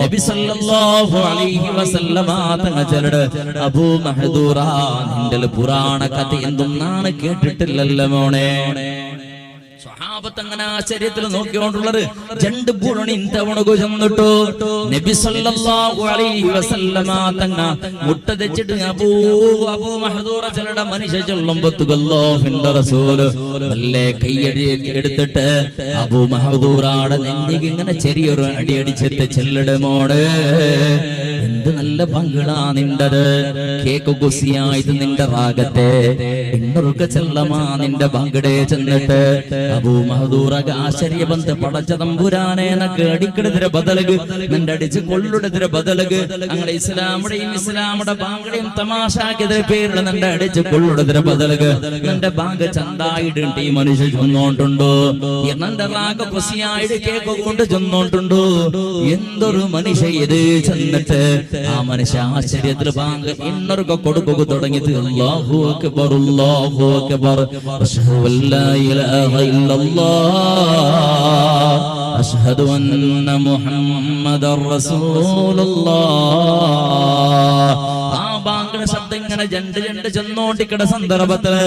നബി സല്ലല്ലാഹു അലൈഹി വസല്ലമ തങ്ങൾ ചെല്ലട് അബൂ മഹ്ദൂറ നിന്റെ പുരാണ കഥ എന്തും നാണ് കേട്ടിട്ടില്ലല്ലോ മോനെ. സ്വഹാബത്ത് ആശ്ചര്യത്തിൽ നോക്കിക്കൊണ്ടുള്ളത് രണ്ട് പൂണി തവണകു ചെന്നിട്ടു നബി സല്ലല്ലാഹു അലൈഹി വസല്ലമ തങ്ങ മുട്ട തെച്ചിട്ട് അബൂ മഹ്ദൂറ ചെല്ലട മനുഷ്യ ചൊല്ലുമ്പത്തുകല്ലാഹുവിന്റെ റസൂല് നല്ല കൈയടി എടുത്തിട്ട് അബൂ മഹ്ദൂറയുടെ നെഞ്ചിക്ക് ഇങ്ങനെ ചെറിയൊരു അടി അടിച്ചിട്ട് ചെല്ലട മോള് എന്ത് നല്ല പങ്കിടാ നിന്റത്, കേക്ക് കുസിയായത് നിന്റെ റാഗത്തെ ഇന്നൊക്കെ ചെല്ലമാ നിന്റെ പങ്കിടെ ചെന്നിട്ട് അബൂ മഹ്ദൂറ ആശ്ചര്യബന്ധ പടച്ച തമ്പുരാനെ എന്നൊക്കെ അടിക്കെടുത്തിര ബദലക് നിന്റെ അടിച്ച് കൊള്ളുടെതിരെ ബദലക് അങ്ങനെ ഇസ്ലാമുടെ ബാങ്കടയും തമാശാക്കിയതിരെ പേരിൽ നിന്റെ അടിച്ച് കൊള്ളുടെതിരെ ബദലക് നിന്റെ ബാങ്ക് ചന്തായിട്ടുണ്ട് ഈ മനുഷ്യ ചൊന്നോണ്ടുണ്ടോ, നിന്റെ റാഗ കുസിയായിട്ട് കേക്ക് കൊണ്ട് ചൊന്നോണ്ടുണ്ടോ. എന്തൊരു മനുഷ്യ ഇത് ചെന്നിട്ട് ആ മനുഷ്യ ആശ്ചര്യത്തിൽ ബാങ്ക് ഇന്നൊക്കെ കൊടുക്കുക തുടങ്ങിയത് അല്ലാഹു അക്ബർ അല്ലാഹു അക്ബർ അശ്ഹദു അല്ലാ ഇലാഹ ഇല്ലല്ലാഹ് അശ്ഹദു അന്ന മുഹമ്മദർ റസൂലുള്ളാഹ്. ആ ബാങ്കിന്റെ ശബ്ദം ഇങ്ങനെ ജണ്ട് ചെന്നോണ്ടിക്കട സന്ദർഭത്തില്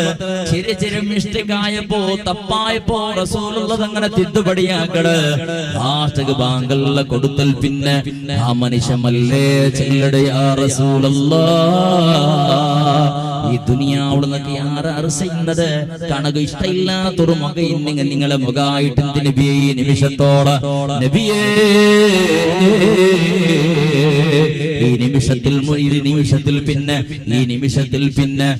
ചിരി മിഷ്ടിക്കായപ്പോ തപ്പായപ്പോ റസൂലുള്ളത് അങ്ങനെ തിദ്ದುപടിയാക്കട് ആഷ്ടക ബാങ്കല്ല കൊടുത്തൽ പിന്നെ ആ മനുഷ്യമല്ലേ ചെല്ലട യാ റസൂലല്ലാഹ്. ഈ ദുനിയാവിൽ നിന്നൊക്കെ ആരാറ് ചെയ്യുന്നത് കണക്ക് ഇഷ്ടമില്ലാത്തൊരു മക ഇന്നിങ്ങ നിങ്ങളെ മുഖായിട്ട് നബിയെ ഈ നിമിഷത്തോടെ നബിയേ ഈ നിമിഷത്തിൽ പിന്നെ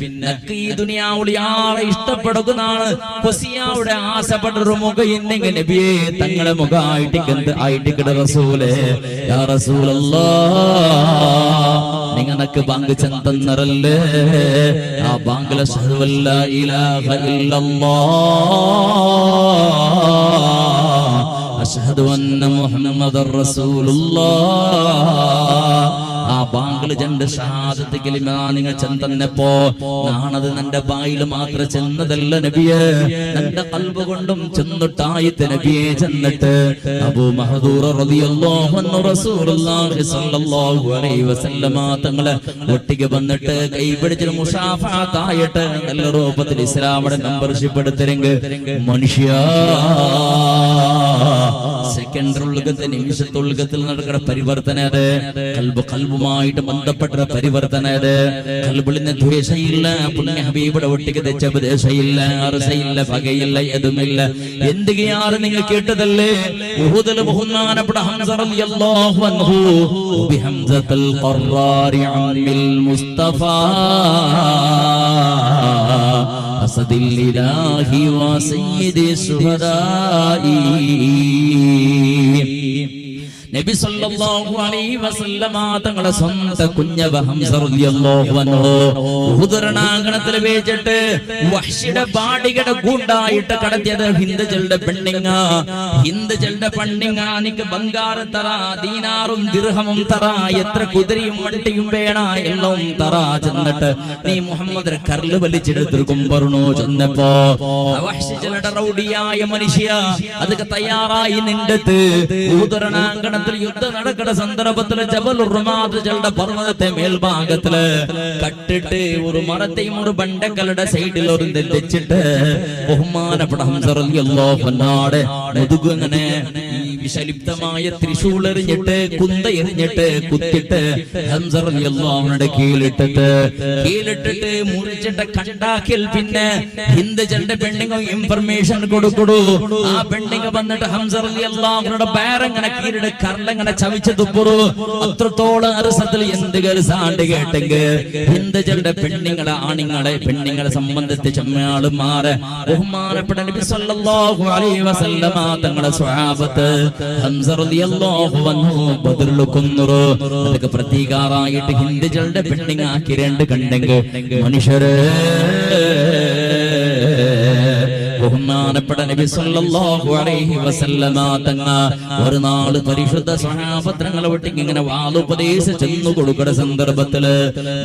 ഈ ദുനിയാവിൽ ആളെ ഇഷ്ടപ്പെടുന്നതാണ് കൊസിയാവിടെ ആശപ്പെട്ടൊരു മുഖ ഇന്നിങ്ങ നബിയെ തങ്ങളെ മുഖായിട്ട് റസൂലേ യാ റസൂലല്ലാഹ്. നിങ്ങനക്ക് ബാങ്ക് ചെന്തന്നറല്ലേ ആ ബാങ്കിലെ അശ്ഹദു അല്ലാ ഇലാഹ ഇല്ലല്ലാഹ് അശ്ഹദു അന്ന മുഹമ്മദർ റസൂലുള്ളാഹ്. ആ ബാങ്കില് രണ്ട് ഷഹാദത്ത് കലിമ നിങ്ങൾ ചെന്നപ്പോ നാണത് നിന്റെ ബായിൽ മാത്രം ചെന്നതല്ല നബിയെ, നിന്റെ ഖൽബ് കൊണ്ടും ചെന്നിട്ടായിട്ട് നബിയെ ചെന്നിട്ട് അബൂ മഹ്ദൂറ റളിയല്ലാഹു അൻഹു റസൂലുള്ളാഹി സ്വല്ലല്ലാഹു അലൈഹി വസല്ലമ തങ്ങളെ ഒട്ടിക്ക് വന്നിട്ട് കൈപിടിച്ച് മുസാഫഹത്തായിട്ട് നല്ല രൂപത്തിൽ ഇസ്ലാമിന്റെ മെമ്പർഷിപ്പ് എടുത്തിരെങ്കിൽ മനുഷ്യ സെക്കൻഡുകത്തെ നിമിഷത്തുൽകത്തിൽ നടക്കുന്ന പരിവർത്തന അത് കൽബുമായിട്ട് ബന്ധപ്പെട്ട പരിവർത്തന അത് കൽബിളിന് ദ്വേഷയില്ല പുണ്യ ഹബീബിയുടെ ഒട്ടിക്ക് തെച്ച ദേശയില്ല അറസയില്ല പകയില്ല എതുമില്ല എന്തൊക്കെയാണ് നിങ്ങൾ കേട്ടതല്ലേ ഉഹുദിൽ ബഹുമാനപ്പെട്ട ഹംസ റളിയല്ലാഹു അൻഹു ബിഹംസത്തുൽ ഖറാരി അമ്മിൽ മുസ്തഫ അസദിൽ ഇലാഹി വസയ്യിദി ശുഹദാഇ നബി സല്ലല്ലാഹു അലൈഹി വസല്ലമ തങ്ങളുടെ സ്വന്തം കുഞ്ഞവ ഹംസ റളിയല്ലാഹു അൻഹു ഉഹുദ് രണാങ്കണത്തിൽ വെച്ചിട്ട് വഹ്ശിയുടെ ബാടിയുടെ ഗൂണ്ടായിട്ട് കടത്തിയത് ഹിന്ദുക്കളുടെ പെണ്ണിങ്ങ നിക്ക് ബംഗാറ് തറ ദീനാറും ദിർഹമും തറ എത്ര കുതിരയും വണ്ടിയും വേണ എല്ലാം തറ ചെന്നിട്ട് നീ മുഹമ്മദ് കർല് വലിച്ചെടുത്തിരിക്കും പറഞ്ഞു ചെന്നപ്പോ വഹ്ശികളുടെ റൗഡിയായ മനുഷ്യ അതൊക്കെ തയ്യാറായി നിന്റെ ഉഹുദ് രണാങ്കണത്തിൽ യുദ്ധം നടക്കുന്ന സന്ദർഭത്തില് ജബലുർ റുമാദ് ചെണ്ട പർവ്വതത്തെ മേൽഭാഗത്തില് കട്ടിട്ട് ഒരു മരത്തെയും ഒരു ബണ്ടക്കലുടെ സൈഡിൽ ഒരു തെച്ചിട്ട് ബഹുമാനപ്പെട്ട ഹംസ റളിയല്ലാഹു അൻഹു മുതുകങ്ങനെ വിഷലിപ്തമായ ത്രിശൂൽ എറിഞ്ഞിട്ട് കുന്ത എറിഞ്ഞിട്ട് കുത്തിട്ട് ഹംസ റളിയല്ലാഹു അൻഹുടെ കീലിട്ടിട്ട് മുറിച്ചിട്ട് കണ്ടാക്കിൽ പിന്നെ ഹിന്ദുക്കളുടെ പെണ്ണുങ്ങൾ ഇൻഫർമേഷൻ കൊടുക്കൂ ആ പെണ്ണുങ്ങൾ വന്നിട്ട് ഹംസ റളിയല്ലാഹു അൻഹുടെ പേരങ്ങനെ കീലിട്ട് കർലങ്ങനെ ചവിച്ചു തുപ്പുറു അത്രത്തോളം അരസത്തിൽ എന്ത് കരുസാണ്ട് കേട്ടെങ്കിൽ ഹിന്ദുക്കളുടെ പെണ്ണുങ്ങളെ സംബന്ധിച്ച് ചെമ്മയാളുമാരെ ബഹുമാനപ്പെട്ട നബി സല്ലല്ലാഹു അലൈഹി വസല്ലമ തങ്ങളുടെ സ്വഹാബത്ത് ഹംസ റളിയല്ലാഹു അൻഹു ബദറിൽ കൊന്നൊരു അതൊക്കെ പ്രതീകാറായിട്ട് ഹിന്ദുക്കളുടെ പെണ്ണുങ്ങാക്കി രണ്ട് കണ്ടെങ്കിൽ മനുഷ്യരെ ബഹുമാനപ്പെട്ട നബി സല്ലല്ലാഹു അലൈഹി വസല്ലമ തങ്ങൾ ഒരു നാൾ പരിശുദ്ധ സ്വഹാബത്ങ്ങളെ വിട്ടിങ്ങനെ ഇങ്ങനെ വാളുപദേശം ചെന്നു കൊടുക്കുന്ന സന്ദർഭത്തില്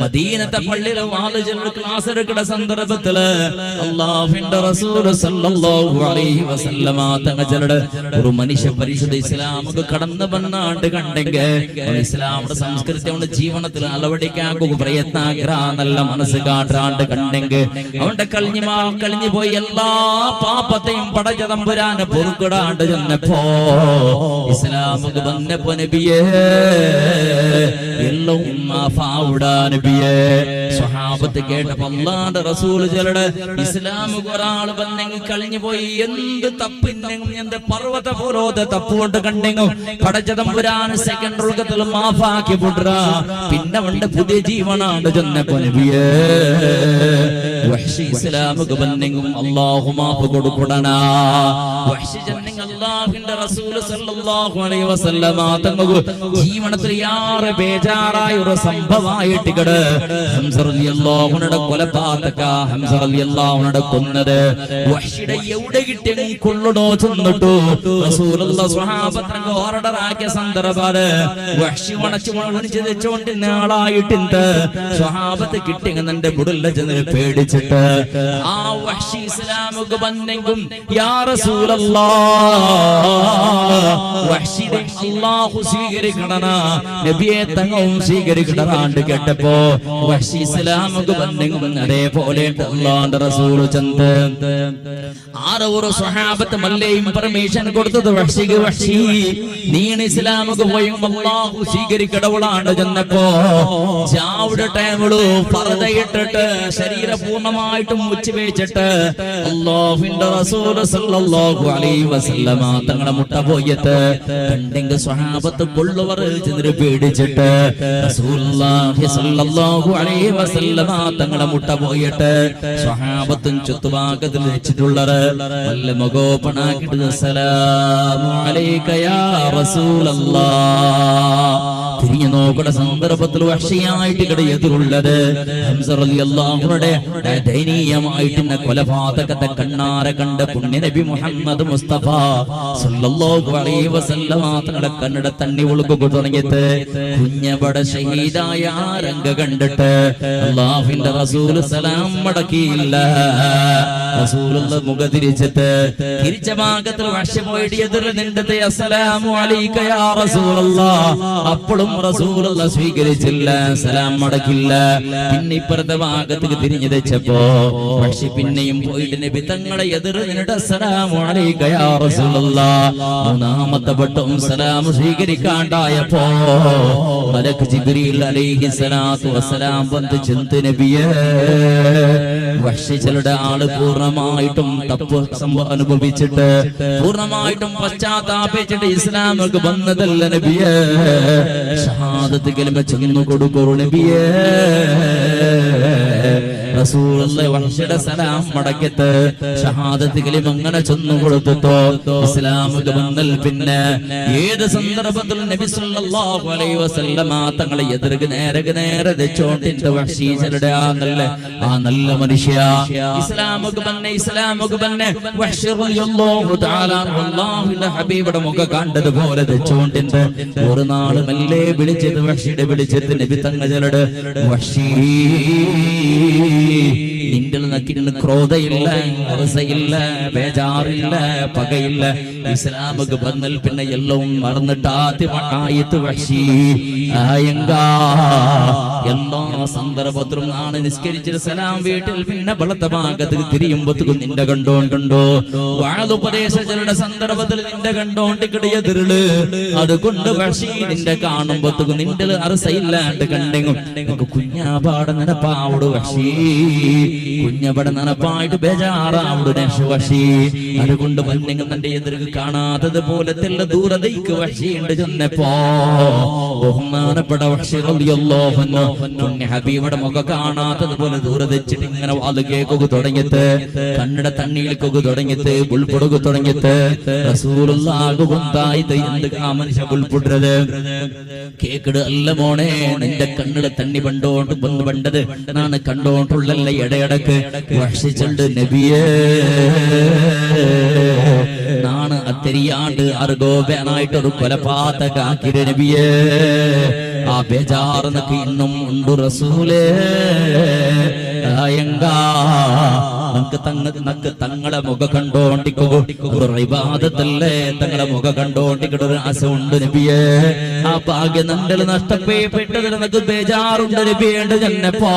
മദീനത്തെ പള്ളിയിൽ വാള് ചെന്ന് ക്ലാസ് എടുക്കുന്ന സന്ദർഭത്തില് അല്ലാഹുവിന്റെ റസൂൽ സല്ലല്ലാഹു അലൈഹി വസല്ലമ തങ്ങളുടെ ഒരു മനുഷ്യ പരിശുദ്ധ ഇസ്ലാമക്ക് കടന്നു വന്നാണ്ട് കണ്ടെങ്കിൽ ഇസ്ലാമിന്റെ സംസ്കൃതി അവന്റെ ജീവനത്തിൽ അളവടിക്കാൻ പ്രയത്നാഗ്രഹ നല്ല മനസ്സ് കാട്ടാണ്ട് കണ്ടെങ്കിൽ അവന്റെ കഴിഞ്ഞു പോയി എല്ലാ പാപത്തെയും പടച്ച തമ്പുരാനെ പൊറുക്കിടാണ്ട് ചെന്നപ്പോ ഇസ്ലാമുക്ക് വന്നപ്പോ നബിയേ എല്ലാം നബിയേ സ്വഹാബത്ത് കേട്ടപ്പോ അല്ലാഹുവിന്റെ റസൂൽ ചെലടെ ഇസ്ലാമുക്ക് ഒരാൾ വന്നെങ്കിൽ കഴിഞ്ഞു പോയി എന്ത് തപ്പിന്നെങ്കിലും എന്ത് പർവ്വത പോലോത്തെ തപ്പുകൊണ്ട് കണ്ടെങ്കിൽ പടച്ച തമ്പുരാൻ സെക്കൻഡ് ഉൾക്കത്തിൽ മാഫാക്കി പൊട്ടുക പിന്നെ അവന്റെ പുതിയ ജീവനാണ്ട് ചെന്നപ്പോ നബിയേ വഹ്ശി ഇസ്ലാമുക്ക് വന്നെങ്കിൽ അല്ലാഹു മാഫ് കൊടുക്കണനാ വഹ്ശി ജന്നെങ്കിൽ അല്ലാഹുവിന്റെ റസൂൽ സല്ലല്ലാഹു അലൈഹി വസല്ലമ തങ്ങൾക്ക് ജീവനത്തിൽ യാറെ ബേജാറായ ഒരു സംഭവമായിട്ട് കട ഹംസ റളിയല്ലാഹു അൻഹുടെ കൊലപാതക ഹംസ റളിയല്ലാഹു അൻഹുടെ കൊന്നത് വഹ്ശിയുടെ എവിടെ കിട്ടിയ കൊള്ളടോ ചെന്നിട്ടു റസൂലുള്ളാഹി സ്വഹാബത്തങ്ങൾക്ക് ഓർഡർ ആക്കിയ സന്ദർഭമാണ് വഹ്ശി വണച്ചു വെച്ചുകൊണ്ടിരുന്ന ആളായിട്ടുണ്ട് സ്വഹാബത്ത് കിട്ടിയ എന്റെ മുടല്ല ചെന്ന് പേടിച്ചിട്ട് ആ വഹ്ശി ഇസ്ലാമുക്ക് വന്നെങ്കും യാ റസൂലല്ലാഹ് വഹ്ശിയെ അല്ലാഹു സ്വീകരിക്കണന നബിയെ തങ്ങളും സ്വീകരിക്കണാണ്ട് കേട്ടപ്പോ വഹ്ശി ഇസ്ലാമുക്ക് വന്നെങ്കും അതേപോലെ അല്ലാഹുവിന്റെ റസൂൽ ചന്ത ആരോ സ്വഹാബത്ത് മല്ലേയും പെർമിഷൻ കൊടുത്തത് വഹ്ശിക്ക് വഹ്ശി നീ ഇസ്ലാമുക്ക് പോയും അല്ലാഹു സ്വീകരിക്കടവളാണ്ട് ചെന്നപ്പോ ചാവുടെ ടൈമിലു പർദ്ദയിട്ടിട്ട് ശരീരം പൂർണ്ണമായിട്ടും മുച്ചു വെച്ചിട്ട് അല്ലാഹുവിന്റെ റസൂൽ സല്ലല്ലാഹു അലൈഹി വസല്ലമ തങ്ങളെ മുട്ട പോയിട്ട് കണ്ടെങ്കിൽ സ്വഹാബത്ത് കൊള്ളുവർ ചെന്നിട്ട് പേടിച്ചിട്ട് റസൂലുള്ളാഹി സല്ലല്ലാഹു അലൈഹി വസല്ലമ തങ്ങളെ മുട്ട പോയിട്ട് സ്വഹാബത്തും ചുറ്റുഭാഗത്തിൽ വെച്ചിട്ടുള്ളത് നല്ല മുഖോപണാക്കിട്ട് അസ്സലാമു അലൈക യാ റസൂലല്ലാഹ് തിരിഞ്ഞു നോക്കുന്ന സന്ദർഭത്തിൽ വഹ്ശിയായിട്ട് ഇവിടെ എതിരുള്ളത് ഹംസ റളിയല്ലാഹു അൻഹുടെ ദയനീയമായിട്ട് കൊലപാതകത്തെ കണ്ണാരെ കണ്ട് പുണ്യ നബി മുഹമ്മദ് മുസ്തഫ സല്ലല്ലാഹു അലൈഹി വസല്ലമ തങ്ങളുടെ കണ്ണട തണ്ണി ഒഴുകുക തുടങ്ങിയിട്ട് കുഞ്ഞബട ഷഹീദായ രംഗ കണ്ടിട്ട് അല്ലാഹുവിന്റെ റസൂൽ സലാം മടക്കിയില്ല റസൂലുള്ള മുഖതിരിച്ചിട്ട് തിരിച്ച ഭാഗത്തിൽ വഹ്ശി പോയിട്ട് എതിരിൽ നിന്നിട്ട് അസ്സലാമു അലൈക യാ റസൂലല്ലാഹ്. അപ്പോഴും റസൂലുള്ള സ്വീകരിച്ചില്ല, സലാം മടക്കില്ല. പിന്നെ ഇപ്പുറത്തെ ഭാഗത്തേക്ക് തിരിഞ്ഞു വെച്ചപ്പോ വഹ്ശി പിന്നെയും പോയിട്ട് നബി തങ്ങളെ എതിരിൽ നിന്നിട്ട് അസ്സലാമു അലൈക യാ റസൂലല്ലാഹ്. മൂന്നാമത്തെ വട്ടം സലാം സ്വീകരിക്കാണ്ടായപ്പോ മലക്ക് ജിബ്രീൽ അലൈഹിസ്സലാത്തു വസ്സലാം വന്ന് ചെന്ന് നബിയേ, വഹ്ശികളുടെ ആള് പൂർണ്ണമായിട്ടും തപ്പ് അനുഭവിച്ചിട്ട് പൂർണ്ണമായിട്ടും പശ്ചാത്താപിച്ചിട്ട് ഇസ്ലാമൊക്കെ വന്നതല്ല നബിയേ, ഷഹാദത്ത് കലിമ ചൊന്നു കൊടുക്കൂ നബിയേ. റസൂലുള്ളാഹി വഹ്ശിയുടെ സലാം മടക്കിട്ട് ഷഹാദത്ത് കലിമ അങ്ങനെ ചൊന്നു കൊടുത്തിട്ടോ ഇസ്ലാമൊക്കെ വന്നൽ. പിന്നെ ഏത് സന്ദർഭത്തിലും നബി സല്ലല്ലാഹു അലൈഹി വസല്ലമ തങ്ങളെ എതിർക്ക് നേരെ വെച്ചോണ്ടിന്റെ വഹ്ശികളുടെ ആ നല്ല മനുഷ്യ ഇസ്ലാമൊക്കെ തന്നെ വഹ്ശി റളിയല്ലാഹു തആല അല്ലാഹുവിന്റെ ഹബീബിന്റെ മുഖം കണ്ടതുപോലെ വെച്ചോണ്ടിന്റെ ഒരു നാൾ മെല്ലെ വിളിച്ചിട്ട് നബി തങ്ങളുടെ വഹ്ശി, നിന്റെ നക്കിന് ക്രോധയില്ല, അറസയില്ല, ബേജാറില്ല, പകയില്ല. ഇസ്ലാമൊക്കെ വന്നൽ പിന്നെ എല്ലാം മറന്നിട്ട് ആദ്യമായിട്ട് വഹ്ശി എല്ലാ സന്ദർഭത്തിലും ആണ് നിസ്കരിച്ചിട്ട് സലാം വീട്ടിൽ പിന്നെ വളത്ത ഭാഗത്ത് തിരിയുമ്പോഴത്തേക്കും നിന്റെ കണ്ടോണ്ടുണ്ടോ വാളുപദേശങ്ങളുടെ സന്ദർഭത്തിൽ നിന്റെ കണ്ടോണ്ട് കിടയതിരുള്. അതുകൊണ്ട് വഹ്ശി നിന്റെ കാണുമ്പോഴത്തേക്കും നിന്റെ അറസയില്ലാണ്ട് കണ്ടെങ്കും കുഞ്ഞാപാട നടപ്പാവോട് വഹ്ശി, കുഞ്ഞപട നടപ്പായിട്ട് ബേജാറാവോട് വഹ്ശി. അതുകൊണ്ട് വന്നെങ്കിൽ തന്റെ എതിർക്ക് കാണാത്തത് പോലത്തെ ദൂരതയ്ക്ക് വഹ്ശി ഉണ്ട് ചെന്നപ്പോ ബഹുമാനപ്പെട്ട വഹ്ശി റളിയല്ലാഹു അൻഹു പുണ്യ ഹബീബിയുടെ മുഖം കാണാത്തത് പോലെ ദൂരെ വെച്ചിട്ട് ഇങ്ങനെ വാത് കേക്കൊക്കെ തുടങ്ങിയിട്ട് കണ്ണട തണ്ണീൽക്കൊക്കെ തുടങ്ങിയിട്ട് ഉൾപ്പെടുക തുടങ്ങിയിട്ട് റസൂലുള്ളാഹി കൊണ്ടായിട്ട് എന്ത് ആ മനുഷ്യ ഉൾപ്പെടുന്നത് കേക്കട് അല്ല മോനെ, നിന്റെ കണ്ണിട തണ്ണി പണ്ടോണ്ട് വന്ന് പണ്ടത് നാണ് കണ്ടോണ്ടുള്ളല്ല ഇടയിടക്ക് വഹ്ശിച്ചുണ്ട് നബിയേ. നാണ് അത്തിരിയാണ്ട് അർഗോബനായിട്ടൊരു കൊലപാതകാക്കിര നബിയേ. ആ ബേജാറിനൊക്കെ ഇന്നും ഉണ്ട് റസൂലേ. തങ്ങളെ മുഖ കണ്ടോണ്ടിക്കോതല്ലേ, തങ്ങളെ മുഖ കണ്ടോണ്ടിക്കൊരു ആശമുണ്ട് നബിയേ. ആ ഭാഗ്യം നണ്ടൽ നഷ്ടപ്പെട്ടതിൽ നിനക്ക് ബേജാറുണ്ട് നബിയേണ്ട ചെന്നപ്പോ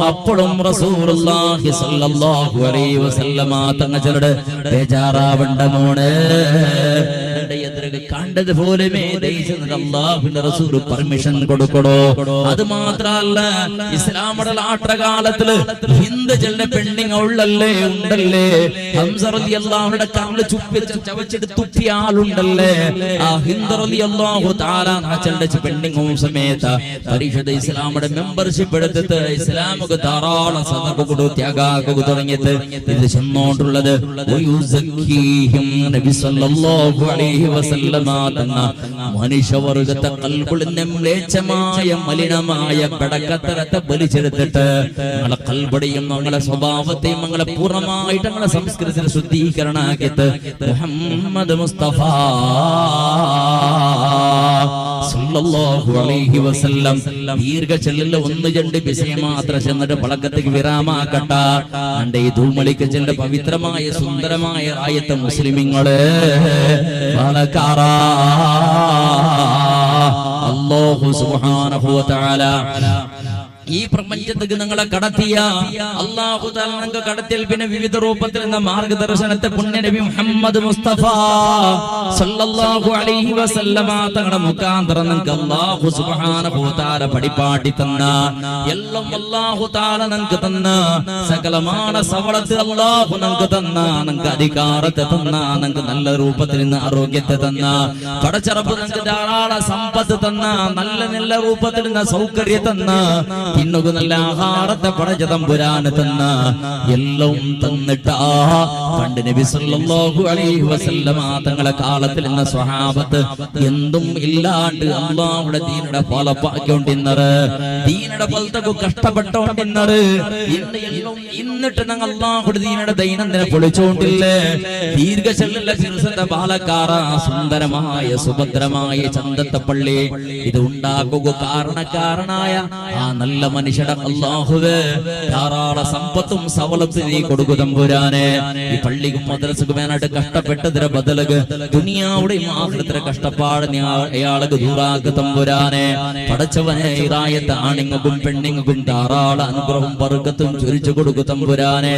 അപ്പോഴും റസൂലുള്ളാഹി സ്വല്ലല്ലാഹു അലൈഹി വസല്ലമ തങ്ങളുടെ ബേജാറാവണ്ട മോനെ, കണ്ടത് പോലെ അല്ലാഹുവിന്റെ റസൂൽ പെർമിഷൻ കൊടുക്കണോ. അത് മാത്രല്ല ഇസ്ലാമുടെ ആട്ടകാലത്തില് ഹിന്ദു ചെല്ല പെണ്ണിങ് ഉള്ളല്ലേ ഉണ്ടല്ലേ, ഹംസ റളിയല്ലാഹുവിന്റെ കാലിൽ ചവച്ചിട്ട് തുപ്പിയ ആളുണ്ടല്ലേ, ആ ഹിന്ദു റളിയല്ലാഹു തആല ചെല്ല പെണ്ണിങ്ങും സമേത പരിശുദ്ധ ഇസ്ലാമുടെ മെമ്പർഷിപ്പ് എടുത്തിട്ട് ഇസ്ലാമുക്ക് ധാരാളം സദഖ കൊടുത്തു ത്യാഗാക്കുക തുടങ്ങിയിട്ട് ഇത് ചെന്നോണ്ടുള്ളത് നബി സല്ലല്ലാഹു അലൈഹി വസല്ലമ തന്ന മനുഷ്യവർഗത്തെ കൽബിനെ മ്ലേച്ഛമായ മലിനമായ പടക്കത്തരത്തെ ബലിച്ചെടുത്തിട്ട് ഞങ്ങളെ കൽബടിയും ഞങ്ങളെ സ്വഭാവത്തെയും ഞങ്ങളെ പൂർണ്ണമായിട്ട് ഞങ്ങളെ സംസ്കൃതിയെ ശുദ്ധീകരണമാക്കിയിട്ട് മുഹമ്മദ് മുസ്തഫ സല്ലല്ലാഹു അലൈഹി വസല്ലം ദീർഘചെല്ലിൽ ഒന്ന് രണ്ട് വിഷയം മാത്രം ചെന്നിട്ട് പളക്കത്തേക്ക് വിരാമാക്കട്ട. അന്റെ ഈ ധൂമളിക്ക് ചെല്ല പവിത്രമായ സുന്ദരമായ ആയത്തെ മുസ്ലിമിങ്ങള് വളക്കാറാ അല്ലാഹു സുബ്ഹാനഹു വ തആല ഈ പ്രപഞ്ചത്തേക്ക് നിങ്ങളെ കടത്തിയ അല്ലാഹു തആല നിങ്ങൾക്ക് കടത്തിയാൽ പിന്നെ വിവിധ രൂപത്തിൽ എന്ന മാർഗദർശനത്തെ പുണ്യ നബി മുഹമ്മദ് മുസ്തഫ സല്ലല്ലാഹു അലൈഹി വസല്ലമ തങ്ങളുടെ മുഖാന്തരം നിങ്ങൾക്ക് അല്ലാഹു സുബ്ഹാനഹു വ തആല പഠിപ്പാട്ടി തന്ന എല്ലാം അല്ലാഹു തആല നിങ്ങൾക്ക് തന്ന സകലമായ സവളത്ത് അല്ലാഹു നിങ്ങൾക്ക് തന്ന നിങ്ങൾക്ക് അധികാരത്തെ തന്ന നിങ്ങൾക്ക് നല്ല രൂപത്തിൽ നിന്ന് ആരോഗ്യത്തെ തന്ന പടച്ചറപ്പ് നിങ്ങൾക്ക് ധാരാളം സമ്പത്ത് തന്ന നല്ല നല്ല രൂപത്തിൽ നിന്ന് സൗകര്യം തന്ന ഇന്നൊക്കെ നല്ല ആഹാരത്തെ പടച്ച തമ്പുരാന് തന്ന എല്ലാം തന്നിട്ടാ പണ്ട് നബി സല്ലല്ലാഹു അലൈഹി വസല്ലമ തങ്ങളെ കാലത്തിൽ ഇന്ന സ്വഹാബത്ത് എന്തും ഇല്ലാണ്ട് അല്ലാഹുവിന്റെ ദീനിനെ ഫലപ്പാക്കിക്കൊണ്ടിരുന്നത് ദീനിന്റെ ഫലത്തൊക്കെ കഷ്ടപ്പെട്ടോണ്ടിരുന്നത് എന്നിട്ട് ഞങ്ങൾ അല്ലാഹുവിന്റെ ദീനിന്റെ ദൈനംദിന പൊളിച്ചോണ്ടില്ലേ ദീർഘചെല്ലുള്ള ചിറുസന്റെ പാലക്കാറ സുന്ദരമായ സുഭദ്രമായ ചന്തത്തെ പള്ളി ഇത് ഉണ്ടാക്കുക കാരണക്കാരനായ ആ നല്ല മനുഷ്യടെ അല്ലാഹുവേ ധാരാളം സമ്പത്തും സവലത്തും നീ കൊടുക്കു തമ്പുരാനെ. ഈ പള്ളിക്കും മദ്രസക്കും വേനായിട്ട് കഷ്ടപ്പെട്ടതിന്റെ ബദലക്ക് ദുനിയാവുടെയും ആഖിറത്തിലെ കഷ്ടപ്പാട് നീ അയാൾക്ക് ദൂറാക്ക് തമ്പുരാനെ. പടച്ചവനെ ഹിദായത്ത് ആണിങ്ങൾക്കും പെണ്ണിങ്ങൾക്കും ധാരാളം അനുഗ്രഹവും ബർക്കത്തും ചൊരിച്ചു കൊടുക്കു തമ്പുരാനെ.